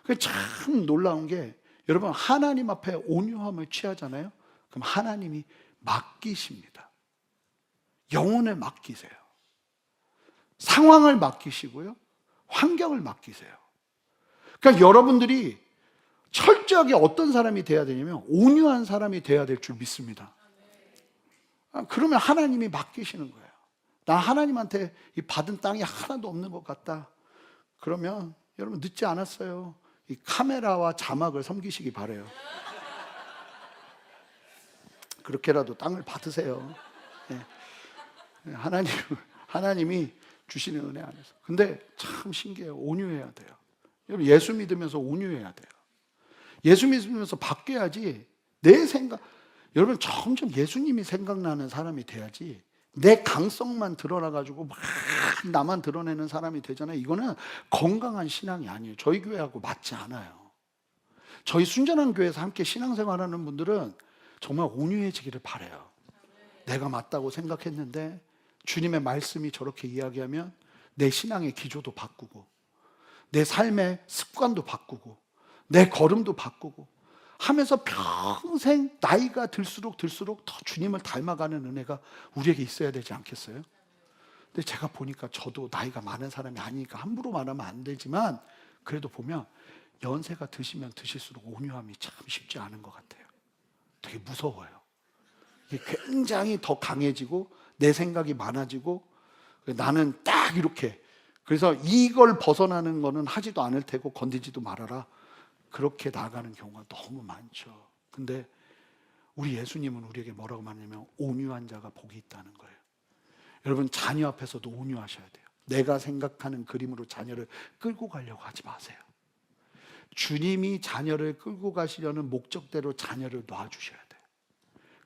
그게 참 놀라운 게, 여러분, 하나님 앞에 온유함을 취하잖아요. 그럼 하나님이 맡기십니다. 영혼을 맡기세요. 상황을 맡기시고요. 환경을 맡기세요. 그러니까 여러분들이 철저하게 어떤 사람이 돼야 되냐면 온유한 사람이 돼야 될 줄 믿습니다. 그러면 하나님이 맡기시는 거예요. 나 하나님한테 이 받은 땅이 하나도 없는 것 같다. 그러면 여러분, 늦지 않았어요. 이 카메라와 자막을 섬기시기 바라요. 그렇게라도 땅을 받으세요. 네. 하나님이 주시는 은혜 안에서. 근데 참 신기해요. 온유해야 돼요. 여러분, 예수 믿으면서 온유해야 돼요. 예수 믿으면서 바뀌어야지 내 생각, 여러분, 점점 예수님이 생각나는 사람이 돼야지 내 강성만 드러나가지고 막 나만 드러내는 사람이 되잖아요. 이거는 건강한 신앙이 아니에요. 저희 교회하고 맞지 않아요. 저희 순전한 교회에서 함께 신앙생활하는 분들은 정말 온유해지기를 바라요. 내가 맞다고 생각했는데 주님의 말씀이 저렇게 이야기하면 내 신앙의 기조도 바꾸고 내 삶의 습관도 바꾸고 내 걸음도 바꾸고 하면서 평생 나이가 들수록 더 주님을 닮아가는 은혜가 우리에게 있어야 되지 않겠어요? 근데 제가 보니까 저도 나이가 많은 사람이 아니니까 함부로 말하면 안 되지만 그래도 보면 연세가 드시면 드실수록 온유함이 참 쉽지 않은 것 같아요. 되게 무서워요. 이게 굉장히 더 강해지고 내 생각이 많아지고 나는 딱 이렇게, 그래서 이걸 벗어나는 거는 하지도 않을 테고 건드지도 말아라. 그렇게 나아가는 경우가 너무 많죠. 근데 우리 예수님은 우리에게 뭐라고 말하냐면 온유한 자가 복이 있다는 거예요. 여러분, 자녀 앞에서도 온유하셔야 돼요. 내가 생각하는 그림으로 자녀를 끌고 가려고 하지 마세요. 주님이 자녀를 끌고 가시려는 목적대로 자녀를 놔주셔야 돼요.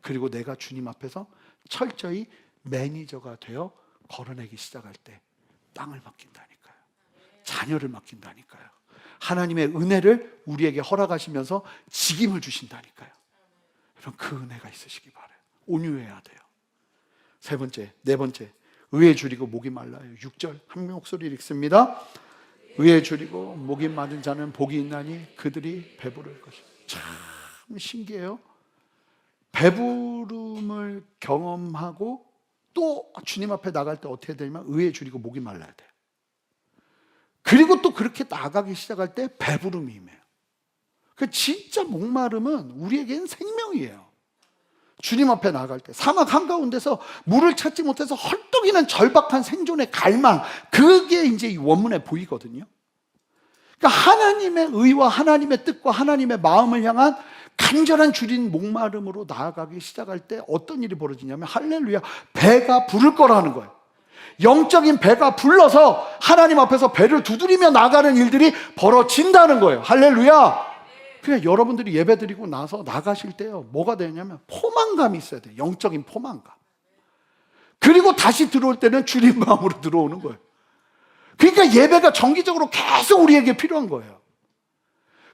그리고 내가 주님 앞에서 철저히 매니저가 되어 걸어내기 시작할 때 땅을 맡긴다니까요. 자녀를 맡긴다니까요. 하나님의 은혜를 우리에게 허락하시면서 직임을 주신다니까요. 여러분, 그 은혜가 있으시기 바라요. 온유해야 돼요. 세 번째, 네 번째, 의에 줄이고 목이 말라요. 6절 한 목소리를 읽습니다. 의에 줄이고 목이 마른 자는 복이 있나니 그들이 배부를 것이다. 참 신기해요. 배부름을 경험하고 또 주님 앞에 나갈 때 어떻게 되냐면 의에 줄이고 목이 말라야 돼요. 그리고 또 그렇게 나가기 시작할 때 배부름이 임해요. 그 진짜 목마름은 우리에겐 생명이에요. 주님 앞에 나갈 때 사막 한가운데서 물을 찾지 못해서 헐떡이는 절박한 생존의 갈망, 그게 이제 이 원문에 보이거든요. 그러니까 하나님의 의와 하나님의 뜻과 하나님의 마음을 향한 간절한 주린 목마름으로 나아가기 시작할 때 어떤 일이 벌어지냐면, 할렐루야, 배가 부를 거라는 거예요. 영적인 배가 불러서 하나님 앞에서 배를 두드리며 나가는 일들이 벌어진다는 거예요. 할렐루야. 그냥 여러분들이 예배 드리고 나서 나가실 때요, 뭐가 되냐면 포만감이 있어야 돼요. 영적인 포만감. 그리고 다시 들어올 때는 주님 마음으로 들어오는 거예요. 그러니까 예배가 정기적으로 계속 우리에게 필요한 거예요.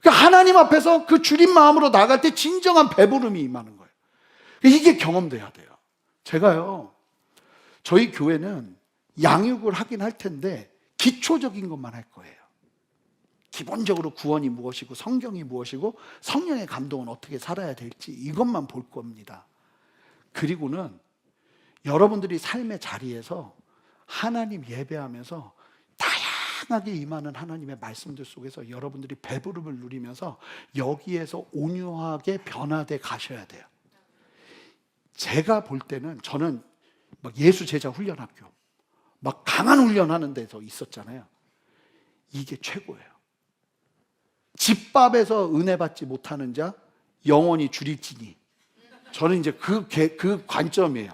그러니까 하나님 앞에서 그 주님 마음으로 나갈 때 진정한 배부름이 임하는 거예요. 이게 경험돼야 돼요. 제가요, 저희 교회는 양육을 하긴 할 텐데 기초적인 것만 할 거예요. 기본적으로 구원이 무엇이고 성경이 무엇이고 성령의 감동은 어떻게 살아야 될지 이것만 볼 겁니다. 그리고는 여러분들이 삶의 자리에서 하나님 예배하면서 다양하게 임하는 하나님의 말씀들 속에서 여러분들이 배부름을 누리면서 여기에서 온유하게 변화돼 가셔야 돼요. 제가 볼 때는, 저는 막 예수 제자 훈련학교 막 강한 훈련하는 데서 있었잖아요. 이게 최고예요. 집밥에서 은혜 받지 못하는 자 영원히 줄일지니. 저는 이제 그 관점이에요.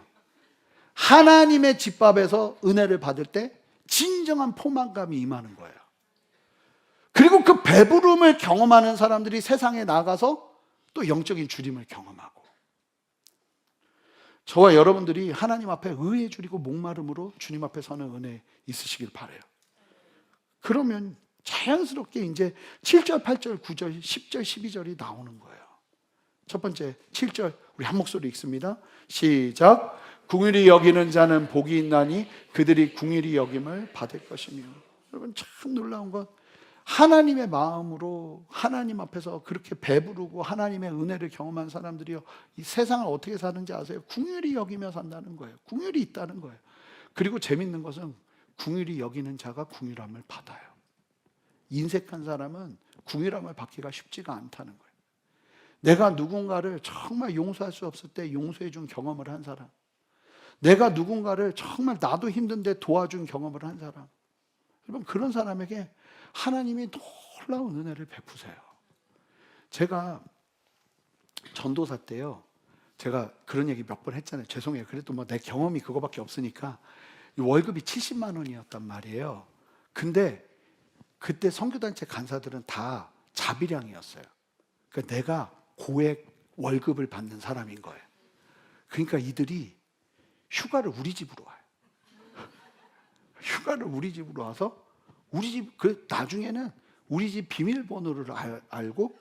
하나님의 집밥에서 은혜를 받을 때 진정한 포만감이 임하는 거예요. 그리고 그 배부름을 경험하는 사람들이 세상에 나가서 또 영적인 주림을 경험하고, 저와 여러분들이 하나님 앞에 의에 줄이고 목마름으로 주님 앞에 서는 은혜 있으시길 바라요. 그러면 자연스럽게 이제 7절, 8절, 9절, 10절, 12절이 나오는 거예요. 첫 번째 7절 우리 한 목소리 읽습니다. 시작. 궁휼히 여기는 자는 복이 있나니 그들이 궁휼히 여김을 받을 것이며. 여러분, 참 놀라운 건 하나님의 마음으로 하나님 앞에서 그렇게 배부르고 하나님의 은혜를 경험한 사람들이요, 이 세상을 어떻게 사는지 아세요? 궁휼히 여기며 산다는 거예요. 궁휼이 있다는 거예요. 그리고 재밌는 것은 궁휼히 여기는 자가 궁휼함을 받아요. 인색한 사람은 궁휼함을 받기가 쉽지가 않다는 거예요. 내가 누군가를 정말 용서할 수 없을 때 용서해 준 경험을 한 사람, 내가 누군가를 정말 나도 힘든데 도와준 경험을 한 사람, 여러분, 그런 사람에게 하나님이 놀라운 은혜를 베푸세요. 제가 전도사 때요, 제가 그런 얘기 몇 번 했잖아요. 죄송해요. 그래도 뭐 내 경험이 그거밖에 없으니까. 월급이 70만 원이었단 말이에요. 근데 그때 선교단체 간사들은 다 자비량이었어요. 그러니까 내가 고액 월급을 받는 사람인 거예요. 그러니까 이들이 휴가를 우리 집으로 와요. 휴가를 우리 집으로 와서 우리 집, 나중에는 우리 집 비밀번호를 알고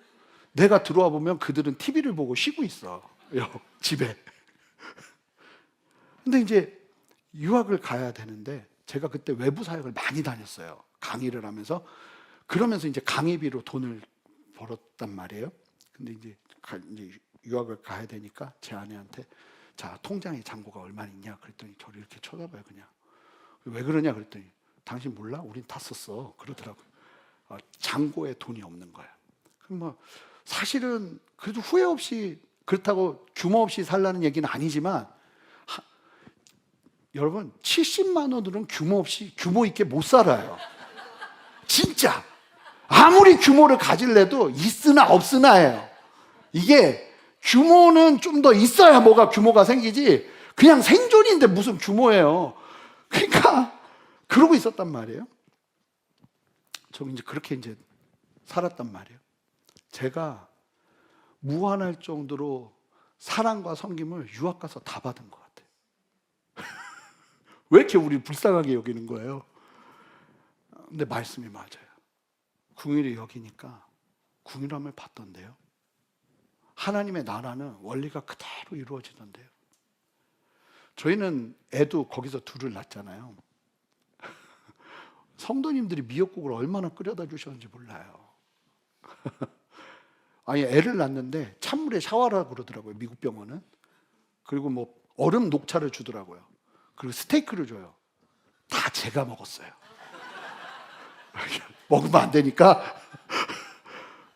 내가 들어와 보면 그들은 TV를 보고 쉬고 있어. 집에. 근데 이제 유학을 가야 되는데 제가 그때 외부 사역을 많이 다녔어요. 강의를 하면서. 그러면서 이제 강의비로 돈을 벌었단 말이에요. 근데 이제 유학을 가야 되니까 제 아내한테, 자, 통장에 잔고가 얼마 있냐 그랬더니 저를 이렇게 쳐다봐요. 그냥. 왜 그러냐 그랬더니, 당신 몰라? 우린 다 썼어. 그러더라고요. 잔고에 돈이 없는 거야. 그럼 뭐 사실은 그래도 후회 없이, 그렇다고 규모 없이 살라는 얘기는 아니지만, 여러분 70만 원으로는 규모 없이 규모 있게 못 살아요. 진짜 아무리 규모를 가질래도 있으나 없으나예요. 이게 규모는 좀 더 있어야 뭐가 규모가 생기지, 그냥 생존인데 무슨 규모예요. 그러니까 그러고 있었단 말이에요. 저 이제 그렇게 이제 살았단 말이에요. 제가 무한할 정도로 사랑과 섬김을 유학 가서 다 받은 것 같아요. 왜 이렇게 우리 불쌍하게 여기는 거예요? 근데 말씀이 맞아요. 궁휼히 여기니까 궁휼함을 받던데요. 하나님의 나라는 원리가 그대로 이루어지던데요. 저희는 애도 거기서 둘을 낳잖아요. 성도님들이 미역국을 얼마나 끓여다 주셨는지 몰라요. 아니, 애를 낳는데 찬물에 샤워하라고 그러더라고요, 미국 병원은. 그리고 뭐 얼음 녹차를 주더라고요. 그리고 스테이크를 줘요. 다 제가 먹었어요. 먹으면 안 되니까.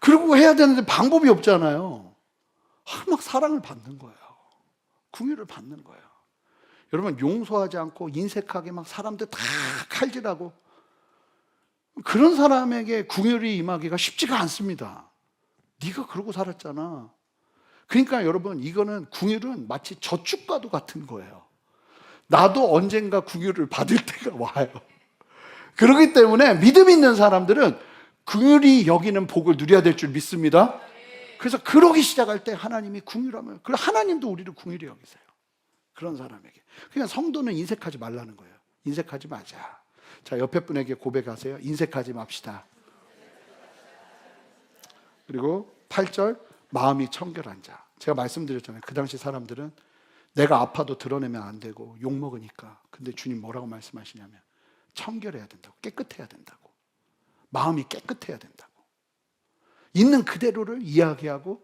그리고 해야 되는데 방법이 없잖아요. 막 사랑을 받는 거예요. 긍휼을 받는 거예요. 여러분, 용서하지 않고 인색하게 막 사람들 다 칼질하고 그런 사람에게 긍휼이 임하기가 쉽지가 않습니다. 네가 그러고 살았잖아. 그러니까 여러분, 이거는 긍휼은 마치 저축과도 같은 거예요. 나도 언젠가 긍휼을 받을 때가 와요. 그렇기 때문에 믿음 있는 사람들은 긍휼히 여기는 복을 누려야 될 줄 믿습니다. 그래서 그러기 시작할 때 하나님이 긍휼하면, 그리고 하나님도 우리를 긍휼히 여기세요. 그런 사람에게. 그냥 성도는 인색하지 말라는 거예요. 인색하지 마자. 자, 옆에 분에게 고백하세요. 인색하지 맙시다. 그리고 8절, 마음이 청결한 자. 제가 말씀드렸잖아요. 그 당시 사람들은 내가 아파도 드러내면 안 되고 욕먹으니까. 근데 주님 뭐라고 말씀하시냐면 청결해야 된다고, 깨끗해야 된다고, 마음이 깨끗해야 된다고, 있는 그대로를 이야기하고,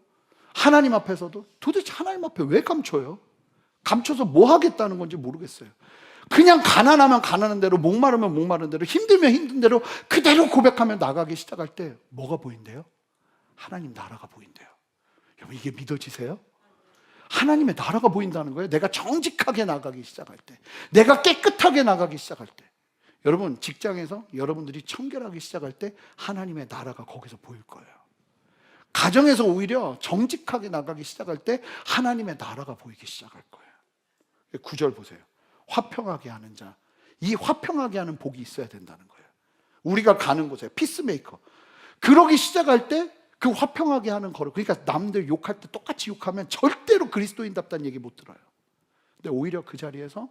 하나님 앞에서도 도대체 하나님 앞에 왜 감춰요? 감춰서 뭐 하겠다는 건지 모르겠어요. 그냥 가난하면 가난한 대로, 목마르면 목마른 대로, 힘들면 힘든 대로 그대로 고백하며 나가기 시작할 때 뭐가 보인대요? 하나님 나라가 보인대요. 여러분, 이게 믿어지세요? 하나님의 나라가 보인다는 거예요. 내가 정직하게 나가기 시작할 때, 내가 깨끗하게 나가기 시작할 때. 여러분, 직장에서 여러분들이 청결하기 시작할 때 하나님의 나라가 거기서 보일 거예요. 가정에서 오히려 정직하게 나가기 시작할 때 하나님의 나라가 보이기 시작할 거예요. 9절 보세요. 화평하게 하는 자. 이 화평하게 하는 복이 있어야 된다는 거예요. 우리가 가는 곳에 피스메이커. 그러기 시작할 때 그 화평하게 하는 거를, 그러니까 남들 욕할 때 똑같이 욕하면 절대로 그리스도인답다는 얘기 못 들어요. 근데 오히려 그 자리에서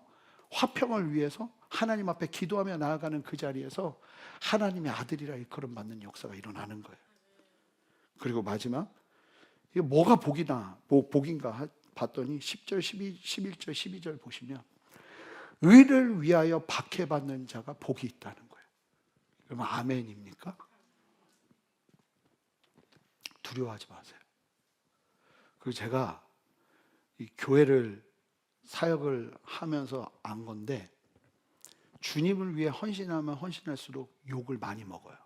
화평을 위해서 하나님 앞에 기도하며 나아가는 그 자리에서 하나님의 아들이라 일컬음 받는 역사가 일어나는 거예요. 그리고 마지막, 이게 뭐가 복인가 봤더니 10절, 11절, 12절 보시면 의를 위하여 박해받는 자가 복이 있다는 거예요. 여러분, 아멘입니까? 두려워하지 마세요. 그리고 제가 이 교회를 사역을 하면서 안 건데, 주님을 위해 헌신하면 헌신할수록 욕을 많이 먹어요.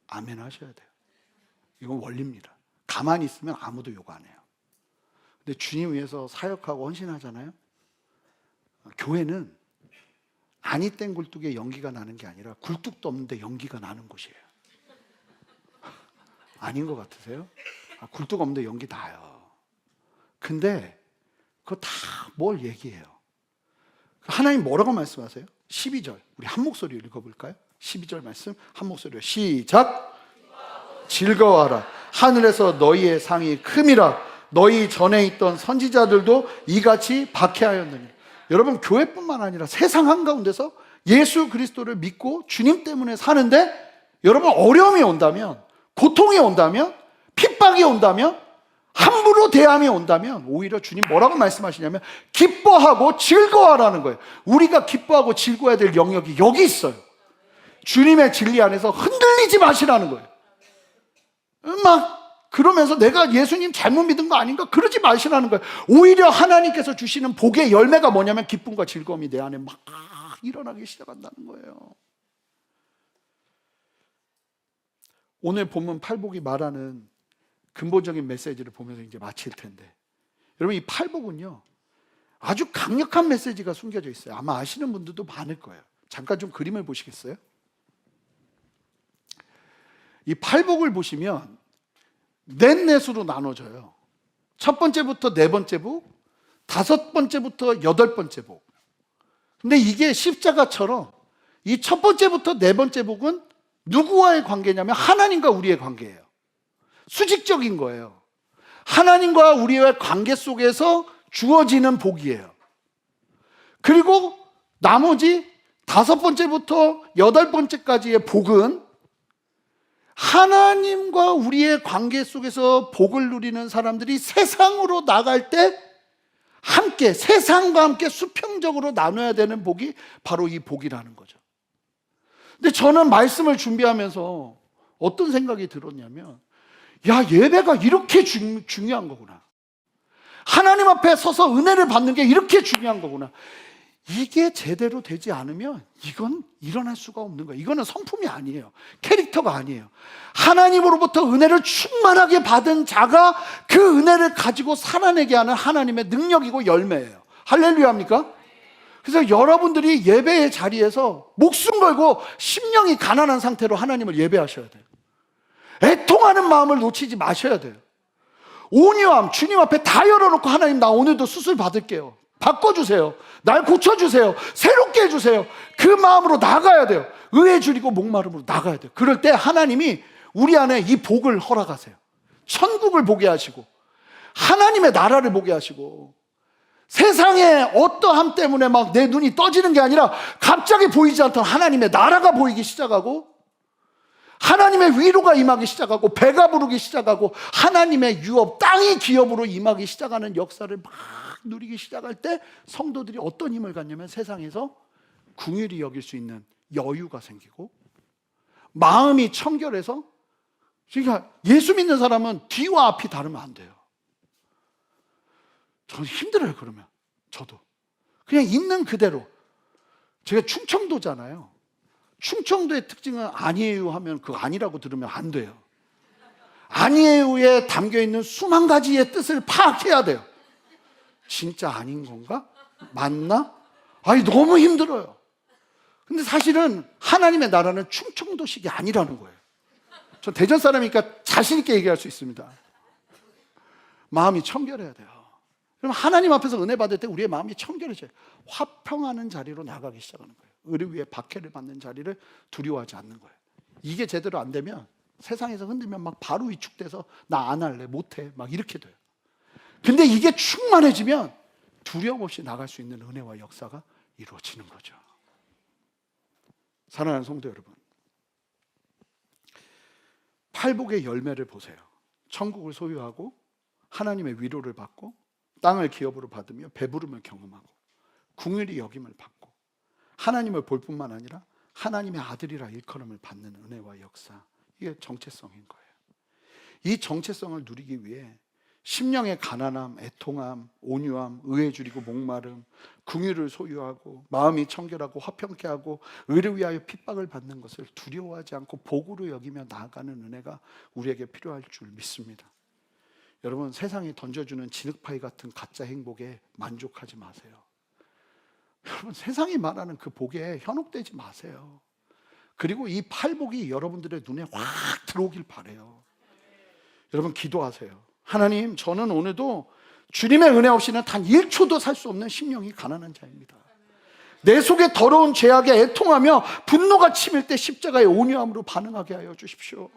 아멘 하셔야 돼요. 이건 원리입니다. 가만히 있으면 아무도 욕 안 해요. 근데 주님 위해서 사역하고 헌신하잖아요. 교회는 아니 땐 굴뚝에 연기가 나는 게 아니라 굴뚝도 없는데 연기가 나는 곳이에요. 아닌 것 같으세요? 굴뚝 없는데 연기 나요. 근데 그거 다 뭘 얘기해요? 하나님 뭐라고 말씀하세요? 12절, 우리 한 목소리로 읽어볼까요? 12절 말씀 한 목소리로 시작. 즐거워하라. 하늘에서 너희의 상이 큼이라. 너희 전에 있던 선지자들도 이같이 박해하였느니. 여러분, 교회뿐만 아니라 세상 한가운데서 예수 그리스도를 믿고 주님 때문에 사는데, 여러분, 어려움이 온다면, 고통이 온다면, 핍박이 온다면, 함부로 대함이 온다면 오히려 주님 뭐라고 말씀하시냐면 기뻐하고 즐거워하라는 거예요. 우리가 기뻐하고 즐거워야 될 영역이 여기 있어요. 주님의 진리 안에서 흔들리지 마시라는 거예요. 막 그러면서 내가 예수님 잘못 믿은 거 아닌가? 그러지 마시라는 거예요. 오히려 하나님께서 주시는 복의 열매가 뭐냐면 기쁨과 즐거움이 내 안에 막 일어나기 시작한다는 거예요. 오늘 본문 팔복이 말하는 근본적인 메시지를 보면서 이제 마칠 텐데, 여러분, 이 팔복은요 아주 강력한 메시지가 숨겨져 있어요. 아마 아시는 분들도 많을 거예요. 잠깐 좀 그림을 보시겠어요? 이 팔복을 보시면 넷넷으로 나눠져요. 첫 번째부터 네 번째 복, 다섯 번째부터 여덟 번째 복. 근데 이게 십자가처럼 이 첫 번째부터 네 번째 복은 누구와의 관계냐면 하나님과 우리의 관계예요. 수직적인 거예요. 하나님과 우리의 관계 속에서 주어지는 복이에요. 그리고 나머지 다섯 번째부터 여덟 번째까지의 복은 하나님과 우리의 관계 속에서 복을 누리는 사람들이 세상으로 나갈 때 함께, 세상과 함께 수평적으로 나눠야 되는 복이 바로 이 복이라는 거죠. 근데 저는 말씀을 준비하면서 어떤 생각이 들었냐면, 야, 예배가 이렇게 중요한 거구나. 하나님 앞에 서서 은혜를 받는 게 이렇게 중요한 거구나. 이게 제대로 되지 않으면 이건 일어날 수가 없는 거예요. 이거는 성품이 아니에요. 캐릭터가 아니에요. 하나님으로부터 은혜를 충만하게 받은 자가 그 은혜를 가지고 살아내게 하는 하나님의 능력이고 열매예요. 할렐루야입니까? 그래서 여러분들이 예배의 자리에서 목숨 걸고 심령이 가난한 상태로 하나님을 예배하셔야 돼요. 애통하는 마음을 놓치지 마셔야 돼요. 온유함, 주님 앞에 다 열어놓고 하나님 나 오늘도 수술 받을게요. 바꿔주세요. 날 고쳐주세요. 새롭게 해주세요. 그 마음으로 나가야 돼요. 의에 줄이고 목마름으로 나가야 돼요. 그럴 때 하나님이 우리 안에 이 복을 허락하세요. 천국을 보게 하시고 하나님의 나라를 보게 하시고 세상의 어떠함 때문에 막 내 눈이 떠지는 게 아니라 갑자기 보이지 않던 하나님의 나라가 보이기 시작하고 하나님의 위로가 임하기 시작하고 배가 부르기 시작하고 하나님의 유업, 땅이 기업으로 임하기 시작하는 역사를 막 누리기 시작할 때 성도들이 어떤 힘을 갖냐면 세상에서 긍휼히 여길 수 있는 여유가 생기고 마음이 청결해서 그러니까 예수 믿는 사람은 뒤와 앞이 다르면 안 돼요. 저는 힘들어요. 그러면 저도 그냥 있는 그대로 제가 충청도잖아요. 충청도의 특징은 아니에요 하면 그 아니라고 들으면 안 돼요. 아니에요에 담겨있는 수만 가지의 뜻을 파악해야 돼요. 진짜 아닌 건가? 맞나? 아니 너무 힘들어요. 근데 사실은 하나님의 나라는 충청도식이 아니라는 거예요. 전 대전 사람이니까 자신 있게 얘기할 수 있습니다. 마음이 청결해야 돼요. 그럼 하나님 앞에서 은혜 받을 때 우리의 마음이 청결해져요. 화평하는 자리로 나가기 시작하는 거예요. 의리 위에 박해를 받는 자리를 두려워하지 않는 거예요. 이게 제대로 안 되면 세상에서 흔들면 막 바로 위축돼서 나 안 할래, 못해 막 이렇게 돼요. 근데 이게 충만해지면 두려움 없이 나갈 수 있는 은혜와 역사가 이루어지는 거죠. 사랑하는 성도 여러분, 팔복의 열매를 보세요. 천국을 소유하고 하나님의 위로를 받고 땅을 기업으로 받으며 배부름을 경험하고 긍휼히 여김을 받고 하나님을 볼 뿐만 아니라 하나님의 아들이라 일컬음을 받는 은혜와 역사, 이게 정체성인 거예요. 이 정체성을 누리기 위해 심령의 가난함, 애통함, 온유함, 의에 줄이고 목마름, 긍휼을 소유하고 마음이 청결하고 화평케 하고 의를 위하여 핍박을 받는 것을 두려워하지 않고 복으로 여기며 나아가는 은혜가 우리에게 필요할 줄 믿습니다. 여러분, 세상이 던져주는 진흙파이 같은 가짜 행복에 만족하지 마세요. 여러분, 세상이 말하는 그 복에 현혹되지 마세요. 그리고 이 팔복이 여러분들의 눈에 확 들어오길 바라요. 여러분, 기도하세요. 하나님, 저는 오늘도 주님의 은혜 없이는 단 1초도 살 수 없는 심령이 가난한 자입니다. 내 속에 더러운 죄악에 애통하며 분노가 치밀 때 십자가의 온유함으로 반응하게 하여 주십시오.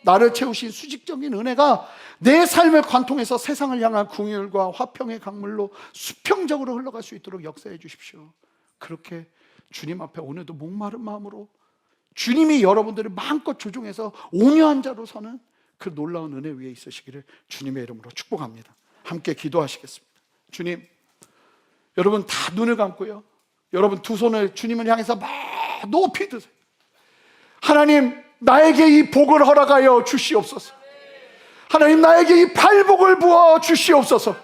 나를 채우신 수직적인 은혜가 내 삶을 관통해서 세상을 향한 긍휼과 화평의 강물로 수평적으로 흘러갈 수 있도록 역사해 주십시오. 그렇게 주님 앞에 오늘도 목마른 마음으로 주님이 여러분들을 마음껏 조종해서 온유한 자로 서는 그 놀라운 은혜 위에 있으시기를 주님의 이름으로 축복합니다. 함께 기도하시겠습니다. 주님, 여러분 다 눈을 감고요, 여러분 두 손을 주님을 향해서 막 높이 드세요. 하나님, 나에게 이 복을 허락하여 주시옵소서. 하나님, 나에게 이 팔복을 부어 주시옵소서.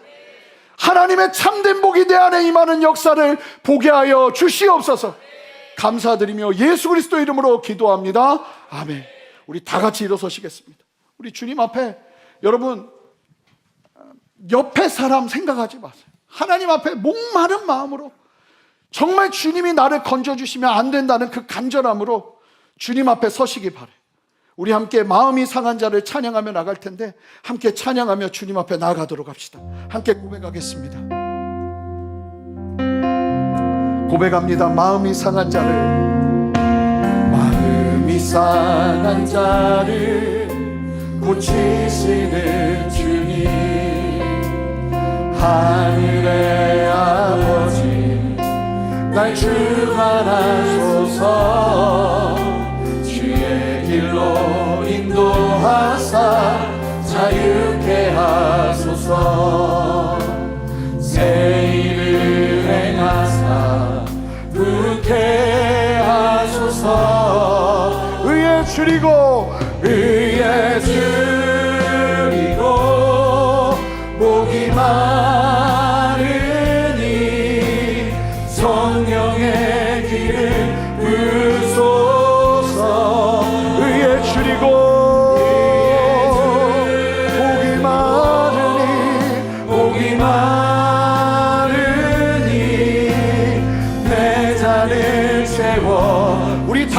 하나님의 참된 복이 내 안에 임하는 역사를 보게 하여 주시옵소서. 감사드리며 예수 그리스도 이름으로 기도합니다. 아멘. 우리 다 같이 일어서시겠습니다. 우리 주님 앞에, 여러분 옆에 사람 생각하지 마세요. 하나님 앞에 목마른 마음으로 정말 주님이 나를 건져주시면 안 된다는 그 간절함으로 주님 앞에 서시기 바래요. 우리 함께 마음이 상한 자를 찬양하며 나갈 텐데 함께 찬양하며 주님 앞에 나아가도록 합시다. 함께 고백하겠습니다. 고백합니다. 마음이 상한 자를, 마음이 상한 자를 고치시는 주님, 하늘의 아버지 날 충만하소서. 주의 길로 인도하사 자유케 하소서. 새 일을 행하사 부게 하소서. 의에 줄이고 의에 줄이고 목이 마르니 성령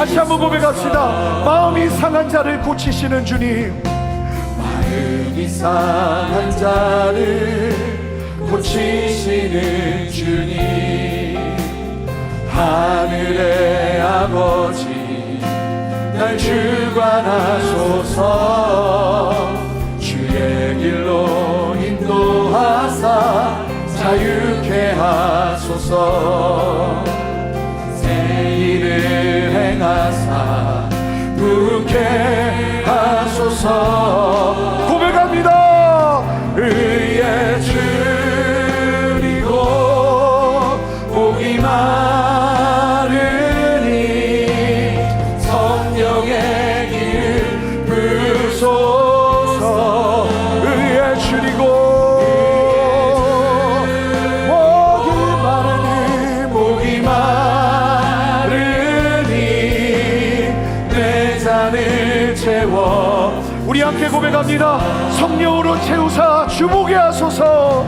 다시 한번 고백합시다. 마음이 상한 자를 고치시는 주님, 마음이 상한 자를 고치시는 주님, 하늘의 아버지 날 주관하소서. 주의 길로 인도하사 자유케 하소서. 새 일을 행하사 부흥케 하소서. 고백합니다. 의에 줄이고 목이 마르니 성령의 길 부소서. 의에 줄이고 목이 마르니 내 잔을 채워. 우리 함께 고백합니다. 성령으로 채우사 주보게 하소서.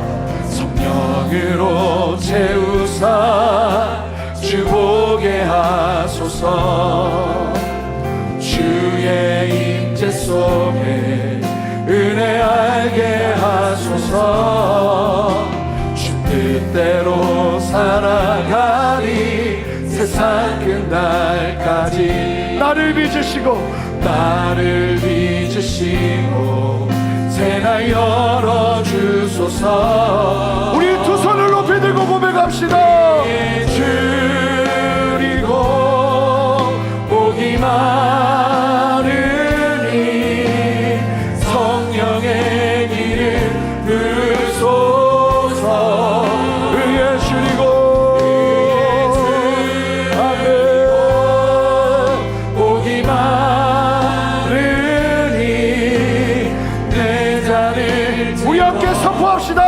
성령으로 채우사 주보게 하소서. 주의 임재 속에 은혜 알게 하소서. 주 뜻대로 살아가리 세상 끝날까지. 나를 빚으시고 새날 열어주소서. 우리 두 손을 높이 들고 고백합시다. 줄이고 목이 마르니 성령의 길을 부소서. 의에 줄이고 목이 마르니 내 잔을. 우리 함께 선포합시다.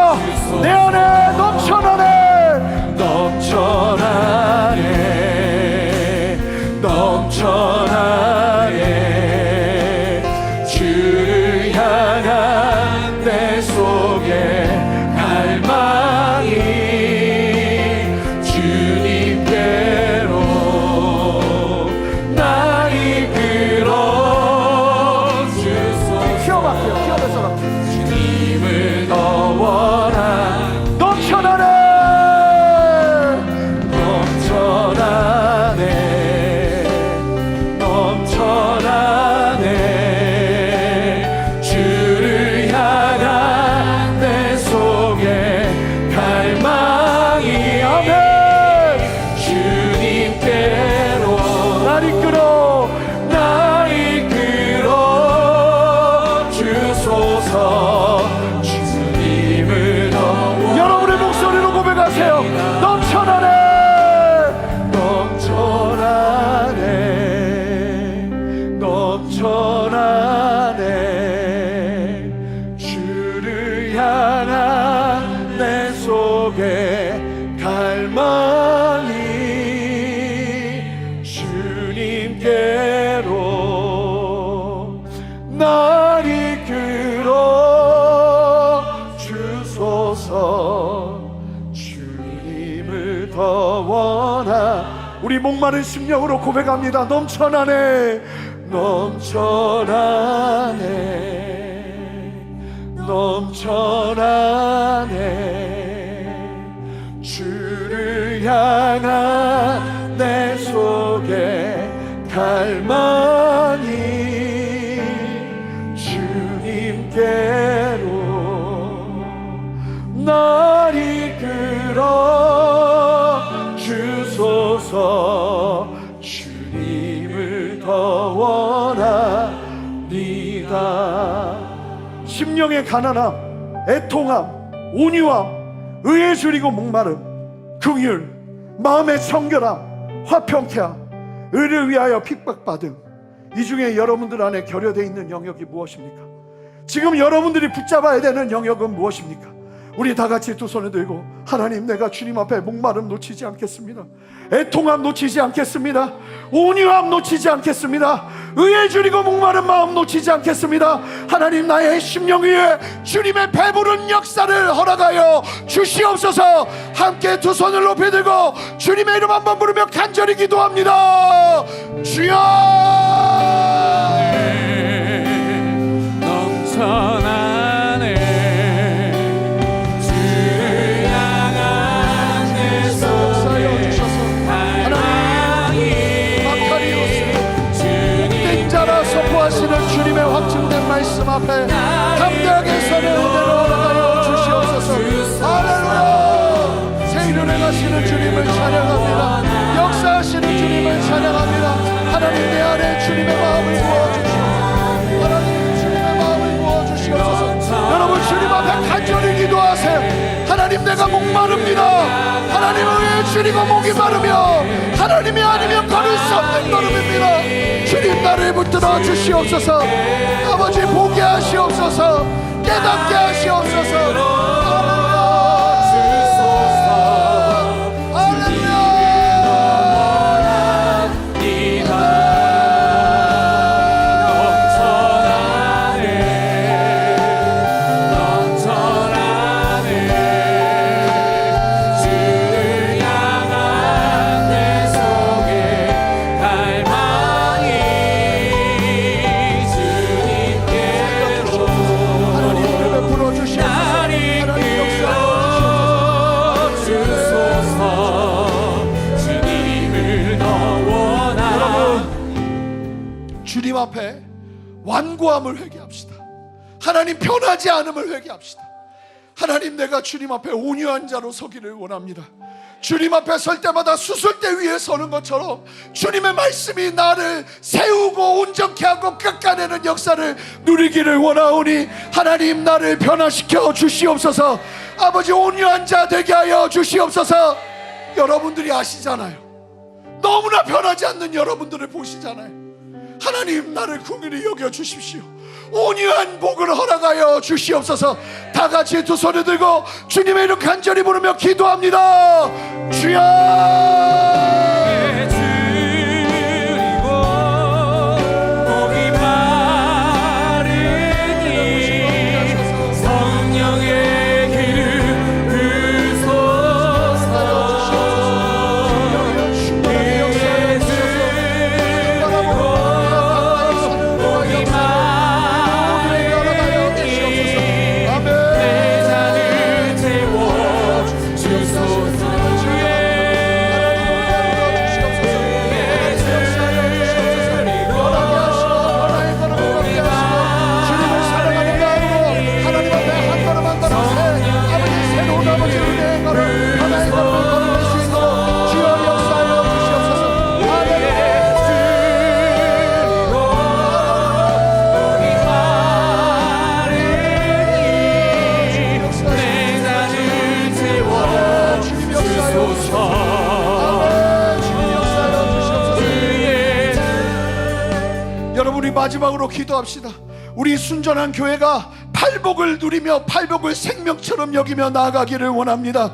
내 안에 넘쳐나네, 넘쳐나네, 넘쳐나네. 주를 향한 내 속에 갈망이 주님께로 날 이끌어 주소서. 키워봤어요. 주님을 더 원한 넘쳐나네, 넘쳐나네, 넘쳐나네. 주를 향한 내 속에 갈망이. 아멘. 주님께로 날 이끌어 주소서. 주님을 더. 여러분의 목소리로 고백하세요. 넘쳐나네, 넘쳐나네, 넘쳐나네. 주를 향한 내 속에 갈망이 주님께로 날 이끌어 주소서. 주님을 더 원하. 우리 목마른 심령으로 고백합니다. 넘쳐나네, 넘쳐나네, 넘쳐나네. 주를 향한 내 속에 갈망이 주님께로 날 이끌어 주소서. 주님을 더 원하니다. 심령의 가난함, 애통함, 온유함, 의에 줄이고 목마름, 긍휼, 마음의 청결함, 화평케 함, 의를 위하여 핍박받음. 이 중에 여러분들 안에 결여되어 있는 영역이 무엇입니까? 지금 여러분들이 붙잡아야 되는 영역은 무엇입니까? 우리 다 같이 두 손을 들고, 하나님, 내가 주님 앞에 목마름 놓치지 않겠습니다. 애통함 놓치지 않겠습니다. 온유함 놓치지 않겠습니다. 의에 줄이고 목마른 마음 놓치지 않겠습니다. 하나님, 나의 심령 위에 주님의 배부른 역사를 허락하여 주시옵소서. 함께 두 손을 높이 들고 주님의 이름 한번 부르며 간절히 기도합니다. 주여 넘쳐나네 주를 향한 내 속에 갈망이 땡자라 선포하시는 주님의 확증된 말씀 앞에 담대하게 선의 은혜로 나가여 주시옵소서. 할렐루야. 새 일을 행하시는 주님을 찬양합니다. 역사하시는 주님을 찬양합니다. 하나님 내 안에 주님의 마음을 부어주시옵소서. 하나님 주님의 마음을 부어주시옵소서. 여러분 주님 앞에 간절히 기도하세요. 하나님 내가 목마릅니다. 하나님을 주님과 목이 마르며 하나님이 아니면 걸을 수 없는 걸음입니다. 주님 나를 붙들어 주시옵소서. 아버지 보게 하시옵소서. 깨닫게 하시옵소서. 주님 앞에 완고함을 회개합시다. 하나님 변하지 않음을 회개합시다. 하나님 내가 주님 앞에 온유한 자로 서기를 원합니다. 주님 앞에 설 때마다 수술대 위에 서는 것처럼 주님의 말씀이 나를 세우고 온전케 하고 깎아내는 역사를 누리기를 원하오니 하나님 나를 변화시켜 주시옵소서. 아버지 온유한 자 되게 하여 주시옵소서. 여러분들이 아시잖아요. 너무나 변하지 않는 여러분들을 보시잖아요. 하나님 나를 긍휼히 여겨 주십시오. 온유한 복을 허락하여 주시옵소서. 다 같이 두 손을 들고 주님의 이름 간절히 부르며 기도합니다. 주여 마지막으로 기도합시다. 우리 순전한 교회가 팔복을 누리며 팔복을 생명처럼 여기며 나아가기를 원합니다.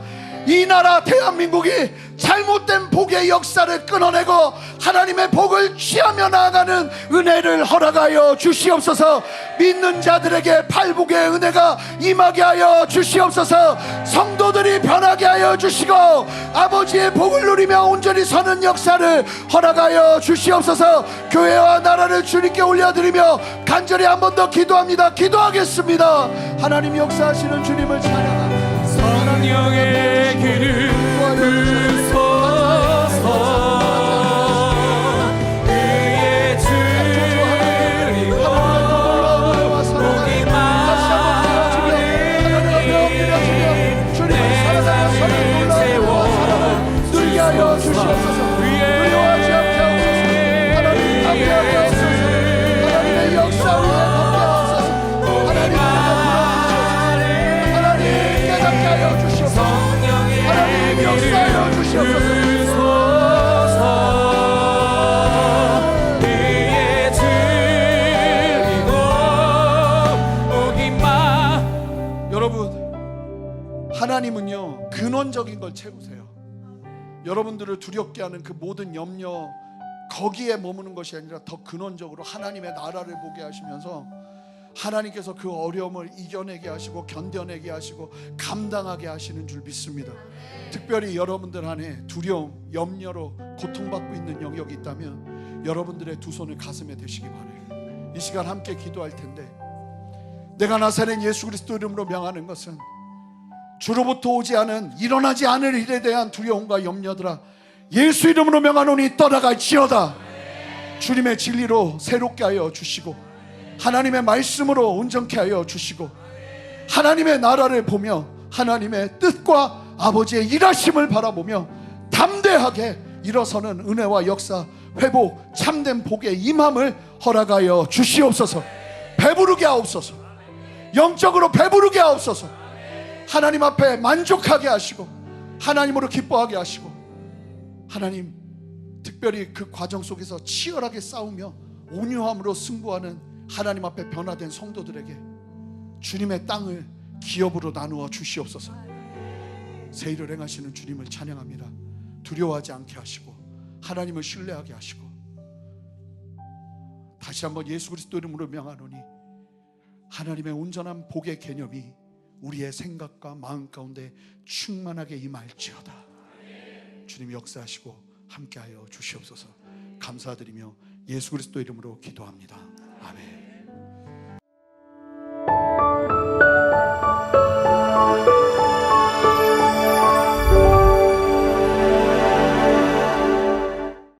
이 나라 대한민국이 잘못된 복의 역사를 끊어내고 하나님의 복을 취하며 나아가는 은혜를 허락하여 주시옵소서. 믿는 자들에게 팔복의 은혜가 임하게 하여 주시옵소서. 성도들이 변하게 하여 주시고 아버지의 복을 누리며 온전히 서는 역사를 허락하여 주시옵소서. 교회와 나라를 주님께 올려드리며 간절히 한 번 더 기도합니다. 기도하겠습니다. 하나님 역사하시는 주님을 찬양합니다. 성령의 길을 부소서. 그의 주리고 복이 많으니 내 잔을 채워 누리게 하여 주시옵소서. 두려워하지 않게 하옵소서. 하나님 함께하게 하옵소서. 하나님의 역사 위에 함께하옵소서. 하나님 하나님 깨닫게 하여 주시옵소서. 하나님 역사하여 주시옵소서. 여러분 하나님은요 근원적인 걸 채우세요. 여러분들을 두렵게 하는 그 모든 염려 거기에 머무는 것이 아니라 더 근원적으로 하나님의 나라를 보게 하시면서 하나님께서 그 어려움을 이겨내게 하시고 견뎌내게 하시고 감당하게 하시는 줄 믿습니다. 특별히 여러분들 안에 두려움, 염려로 고통받고 있는 영역이 있다면 여러분들의 두 손을 가슴에 대시기 바라요. 이 시간 함께 기도할 텐데, 내가 나사렛 예수 그리스도 이름으로 명하는 것은 주로부터 오지 않은 일어나지 않을 일에 대한 두려움과 염려들아 예수 이름으로 명하노니 떠나갈지어다. 주님의 진리로 새롭게 하여 주시고 하나님의 말씀으로 온전케 하여 주시고 하나님의 나라를 보며 하나님의 뜻과 아버지의 일하심을 바라보며 담대하게 일어서는 은혜와 역사, 회복, 참된 복의 임함을 허락하여 주시옵소서. 배부르게 하옵소서. 영적으로 배부르게 하옵소서. 하나님 앞에 만족하게 하시고 하나님으로 기뻐하게 하시고, 하나님 특별히 그 과정 속에서 치열하게 싸우며 온유함으로 승부하는 하나님 앞에 변화된 성도들에게 주님의 땅을 기업으로 나누어 주시옵소서. 새 일을 행하시는 주님을 찬양합니다. 두려워하지 않게 하시고 하나님을 신뢰하게 하시고, 다시 한번 예수 그리스도 이름으로 명하노니 하나님의 온전한 복의 개념이 우리의 생각과 마음 가운데 충만하게 임할지어다. 주님 역사하시고 함께하여 주시옵소서. 감사드리며 예수 그리스도 이름으로 기도합니다.